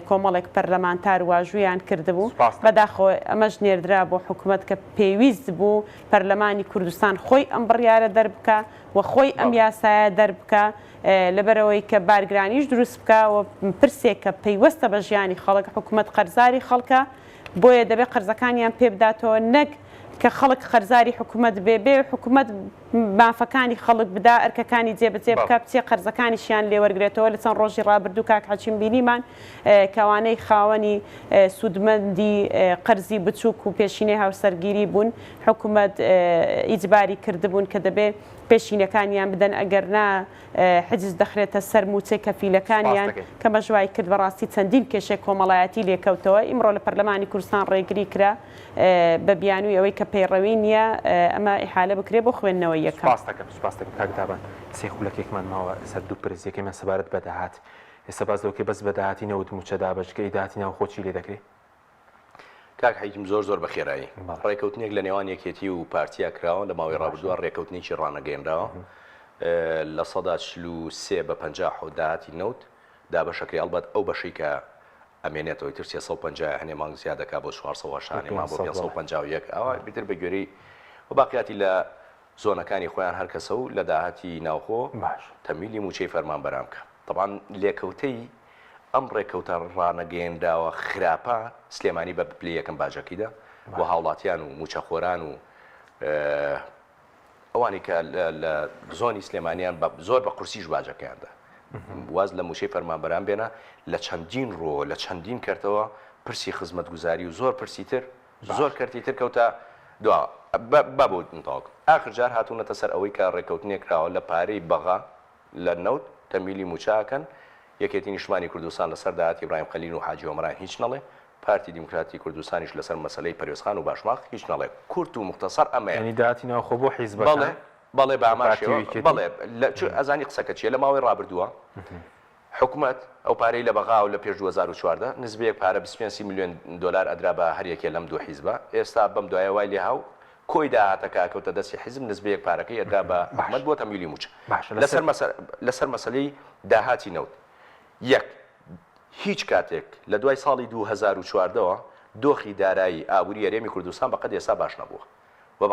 کۆمەڵێک پەرلەمانتار واژوویان کردبوو بەداخۆ ئەمەش نێردرا بۆ حکوومەت کە پێویست بوو پەرلەمانی کوردستان خۆی ئەم بڕیارە دەربکە و خۆی ئەم یاسایە دەربکە لەبەرەوەی کە بارگرانیش دروست بکە و پرسێک کە پەیوەستە بە ژیانی خەڵک حکوومەت قەرزاری خەڵکە بۆیە دەبێت قەرزەکانیان پێ بداتەوە نەک کە خەڵک خەرزاری حکوومەت بێ حکوومەت مافەکانی خەڵک بدا ئەرکەکانی جێبەجێ بکە بچێ قەرزەکانیشیان لێوەرگێتەوە لە چەند ڕۆژی ڕابردوو کاک حەچیم بینیمان کەوانەی خاوەنی سوودمەندی قەرزی بچووک و پێشینەی هاوسەرگیری بوون حکوومەت ئیجباری کردبوون کە دەبێت پێشینەکانیان بدەن ئەگەر نا حجز دەخرێتە سەر موچەی کەفیلەکانیان کە مەژوای کرد بەڕاستی چەندین کێشێک کۆمەڵایەتی لێکەوتەوە ئیمڕۆ لە پەرلەمانی کوردستان ڕێگری کرا بە بیانووی ئەوەی کە پەیڕەوی نییە ئەمە ئیحالە بکرێ بۆ خوێندنەوەی یەکەم سپاس دەکەم کاکدابان سێ خولەکێکمان ماوە سەر دوو پرسیەکەیمان سەبارەت بە داهات ئێستا باز لەوکێ بەس بە داهاتی نەوت موچە دابەشکەی داهاتی ناو خۆچی لێ دەکرێت کاک حەیکیم زۆر بەخێرایی ڕێکەوتنێک لە نێوان یەکێتی و پارتیا کراوە لە ماوەی ڕابردووە ڕێکەوتنێکی ڕانەگەێنراوە لە سەدا 43 بە 50 داهاتی نەوت دابەشەکەی ئەڵبەت ئەو بەشەی کە ئەمێنێتەوەی تر 350 هەنێ مانگ زیادەکە بۆ 400 مان بۆ 551 ئەوە بیتر بەگوێرەی و باقیاتی لە زۆنەکانی خۆیان هەر کەسە و لە داهاتی ناوخۆ تەمیلی موچەی فەرمانبەران بکە طبعاً لێکەوتەی ئەم ڕێکەوتە ڕانەگەێنراوە خراپە سلێمانی بە پلی یەکەم باجەکیدا بۆ هاوڵاتیان و موچەخۆران و ئەوانی کە لە زۆنی سلێمانیان زۆر بە قورسیش باجەکەیاندا واز لە موچەی فەرمانبەران بێنە لە چەندین ڕۆ لە چەندین کردەوە پرسی خزمەتگوزاری و زۆر پرسی تر زۆر کردی تر کەوتە دوا بابۆ تاوک ئاخر جار هاتوونەتە سەر ئەوەی کە ڕێکەوتنێک کراوە لە پارەی بەغا لە نەوت تەمیلی موچاکەن یەکێتی نیشتمانی کوردستان لەسەر داهاتی ئیبراهیم خەلیل و حاجی ئۆمران هیچ نەڵێ پارتی دیموکراتی کوردستانیش لەسەر مەسەلەی پەروێزخان و باشماق هیچ نەڵێ کورت و مختصر ئەمەیە ینی داهاتی ناوخۆ بۆ حیزبەکان بەڵێ بەماشەوە بەڵێ ئەزانی قسەکە چیە لە ماوەی ڕابردووە حکوومەت ئەو پارەی لە بەغا و لە پێش 2014 نسبەیەک پارە 25 میلیۆن دلار ئەدرا بە هەریەکێ لەم دوو حیزبە ئێستا بەم دوایە وای لێ هاو کۆی داهاتەکە کەوتە دەستی حیزب نسبەیەک پارەکەی ئەدرا بە ئەحمەد بۆ تەمیلی موچە لەسەر مەسەلەی داهاتی نەوت یەک هیچ کاتێک لە دوای ساڵی 2014ەوە دۆخی دارایی ئابووری هەرێمی کوردستان بەقەد ئێستا باش نەبووە و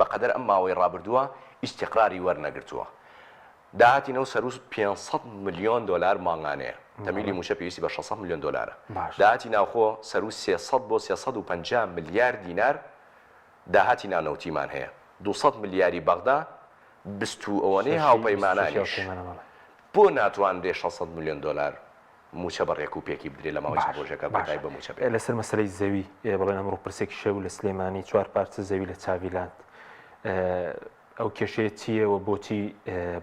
بەقەدەر ئەم ماوەی ڕابردووە ئیستیقراری وەرنەگرتووە داهاتینەوە سەر 500 ملیۆن دلار ماڵانەیە تەمیلی موچە پێویستی بە 600 ملیۆن دلارە داهاتی ناوخۆ سەر 300 بۆ 350 ملیار دینار داهاتی ناونەوتیمان هەیە 200 ملیاری بەغدا بستو ئەوەنەی هاوپەیمانانیش بۆ ناتوانرێ 600 ملیۆن دلار موچە بە ڕێک و پێکی بدرێت لە ماوەی ڕۆژەکە بەدای بە موچە لەسەر مەسلەی زەوی بڵێن ئەمڕۆ پرسێکی شەو لە سلێمانی 4 پارچە زەوی لە چاویلاند ئەو کێشەیە چییەوە بۆچی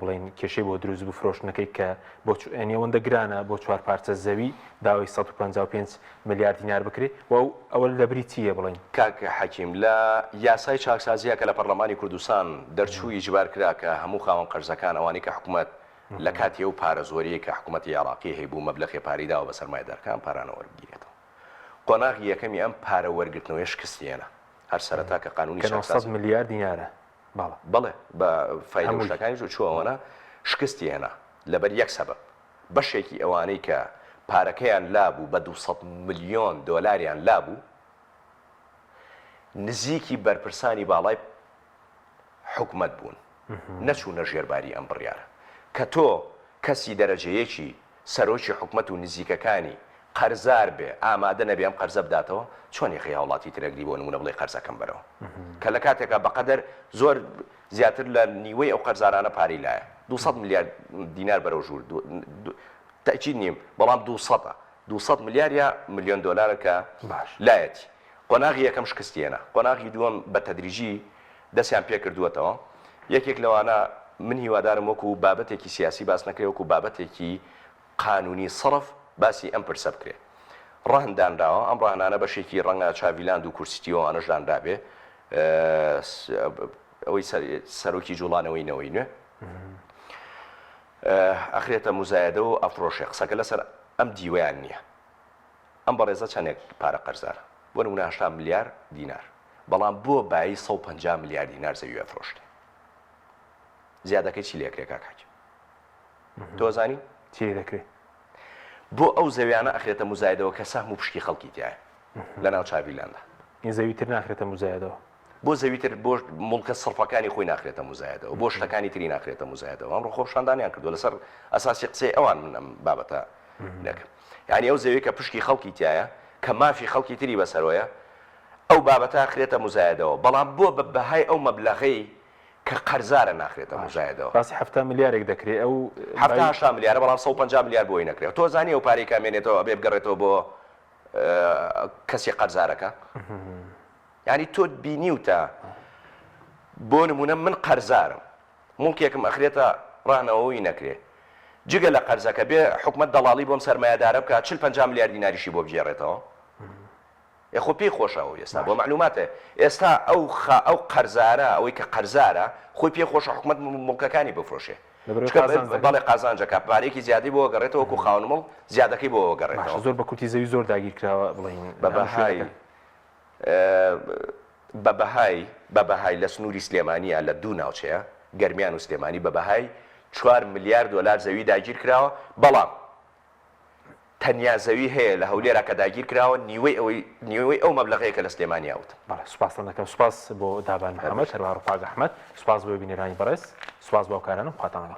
بڵێن کێشەی بۆ دروست بفرۆشتنەکەی کە بۆ ئەوەندە گرانە بۆ 4 پارچە زەوی داوای 155 ملیار دینار بکرێت و ئەوە لەبری چییە بڵێن کاکە حەکیم لە یاسای چاکسازیە کە لە پەرلەمانی کوردستان دەرچووی جبار کرا کە هەموو خاوەن قەرزەکان ئەوانەی کە حکوومەت لە کاتی ئەو پارە زۆریە کە حکوومەتی عێراقی هەیبوو مەبلەغی پاریداوە بە سەرمایەدارەکان پارانە وەرگیرێتەوە قۆناغی یەکەمی ئەم پارە وەرگرتنەوەی شکستیێنە هەر سەرەتا کە قانونی 900 ملیار دینارە بەڵێ بە فایدە شتەکانی چووەوەنە شکستی هێنا لەبەر یەک سەبەب بەشێکی ئەوانەی کە پارەکەیان لابوو بە 200 ملیۆن دۆلاریان لابوو نزیکی بەرپرسانی باڵای حکومەت بوون نەچوونە ژێرباری ئەم بڕیارە کە تۆ کەسی دەرەجەیەکی سەرۆکی حکومەت و نزیکەکانی قەرزار بێ ئامادە نەبێ ئەم قەرزە بداتەوە چۆن یەخی هاوڵاتی ترەگری بۆ نمونە بڵێ قەرزەکەم بەرەوە کە لە کاتێکە بەقەدەر زۆر زیاتر لە نیوەی ئەو قەرزارانە پاری لایە 200 ملیار دینار بەرەو ژوور تاکید نیم بەڵام 200 ملیار یا ملیۆن دلار کە لایەتی قۆناغی یەکەم شکستیێنە قۆناغی دووەم بە تەدریجی دەستیان پێ کردووەتەوە یەکێک لەوانە من هیوادارم وەکو بابەتێکی سیاسی باس نەکرێ وەکو بابەتێکی قانونی سەرف باسی ئەم پرسە بکرێ ڕاهندانراوە ئەم ڕاهنانە بەشێکی ڕەنگە چاویلاند و کورسیتیەوە ئەنەشدانرابێ ئەوەی سەرۆکی جوڵانەوەی نەوەی نوێ ئەخرێتە مزایەدە و ئەفرۆشێ قسەکە لەسەر ئەم دیوەیان نییە ئەم بەڕێزە چەندێک پارە قەرزارە بۆ نمونە 80 ملیار دینار بەڵام بۆ بای 150 ملیار دینار زەوی ئەفرۆشتێ زیادەکەی چی لێکرێ کاکاکی تۆزانی چی دەکرێت بۆ ئەو زەویانە ئەخرێتە مزایدەوە کە سەهم و پشکی خەڵکی تایە لە ناو چاویلاندا این زەویتر ناخرێتە مزایدەوە بۆ زەویتر بۆ مڵکە سەرفەکانی خۆی ناخرێتە مزایدەوە بۆ شتەکانی تری ناخرێتە مزایدەوە ئەمڕۆ خۆشاندانیان کردو لەسەر ئەساسی قسەی ئەوان منم بابەتە نەکەم یعنی ئەو زەوی کە پشکی خەڵکی تایە کە مافی خەڵکی تری بەسەرۆیە ئەو بابەتە ئەخرێتە مزایدەوە بەڵام بۆ بەهای ئەو مەبلەغەی کە قەرزارە ناخرێتە مزایدەوە باسی 7 ملیارێک دەکرێت ئەو 7 ملیارە بەڵام 150 ملیار بۆی نەکرێت تۆ زانی ئەو پارەی کامێنێتەوە بێ بگەڕێتەوە بۆ کەسی قەرزارەکە یعنی تۆ بینیوتە بۆ نمونە من قەرزارم مڵکێکم ئەخرێتە ڕانەوەی نەکرێت جگە لە قەرزەکە بێ حکومەت دەڵاڵی بۆم سەرمایەدارە بکات 40-50 ملیار دیناریشی بۆ بگێڕێتەوە خۆ پێی خۆشەوە ئێستا بۆ معلوماتە ئێستا ئەو قەرزارە ئەوەی کە قەرزارە خۆی پێ خۆشە حکومەت مڵکەکانی بفرۆشێ بەڵێ قازانجەکە پارێکی زیادی بۆ گەڕێتەوە و خاونمڵ زیادەکەی بۆ گەڕێتەوە زۆر بە کوتی زەوی زۆر داگیر کراوە بڵین بە بەهای لە سنووری سلێمانیە لە دوو ناوچەیە گەرمیان و سلێمانی بە بەهای 4 ملیار دلار زەوی داگیر کراوە بەڵام تەنیا زەوی هەیە لە هەولێرا کە داگیر کراوە نیوەی ئەو مەبلەغەیە کە لە سلێمانی ئەوت سوپاس دەکەم سوپاس بۆ دابان محەممەد هەروە ڕفاق ئەحمەد سوپاس بۆ بینێرانی بەڕێز سوپاس بۆ کارانم خواتان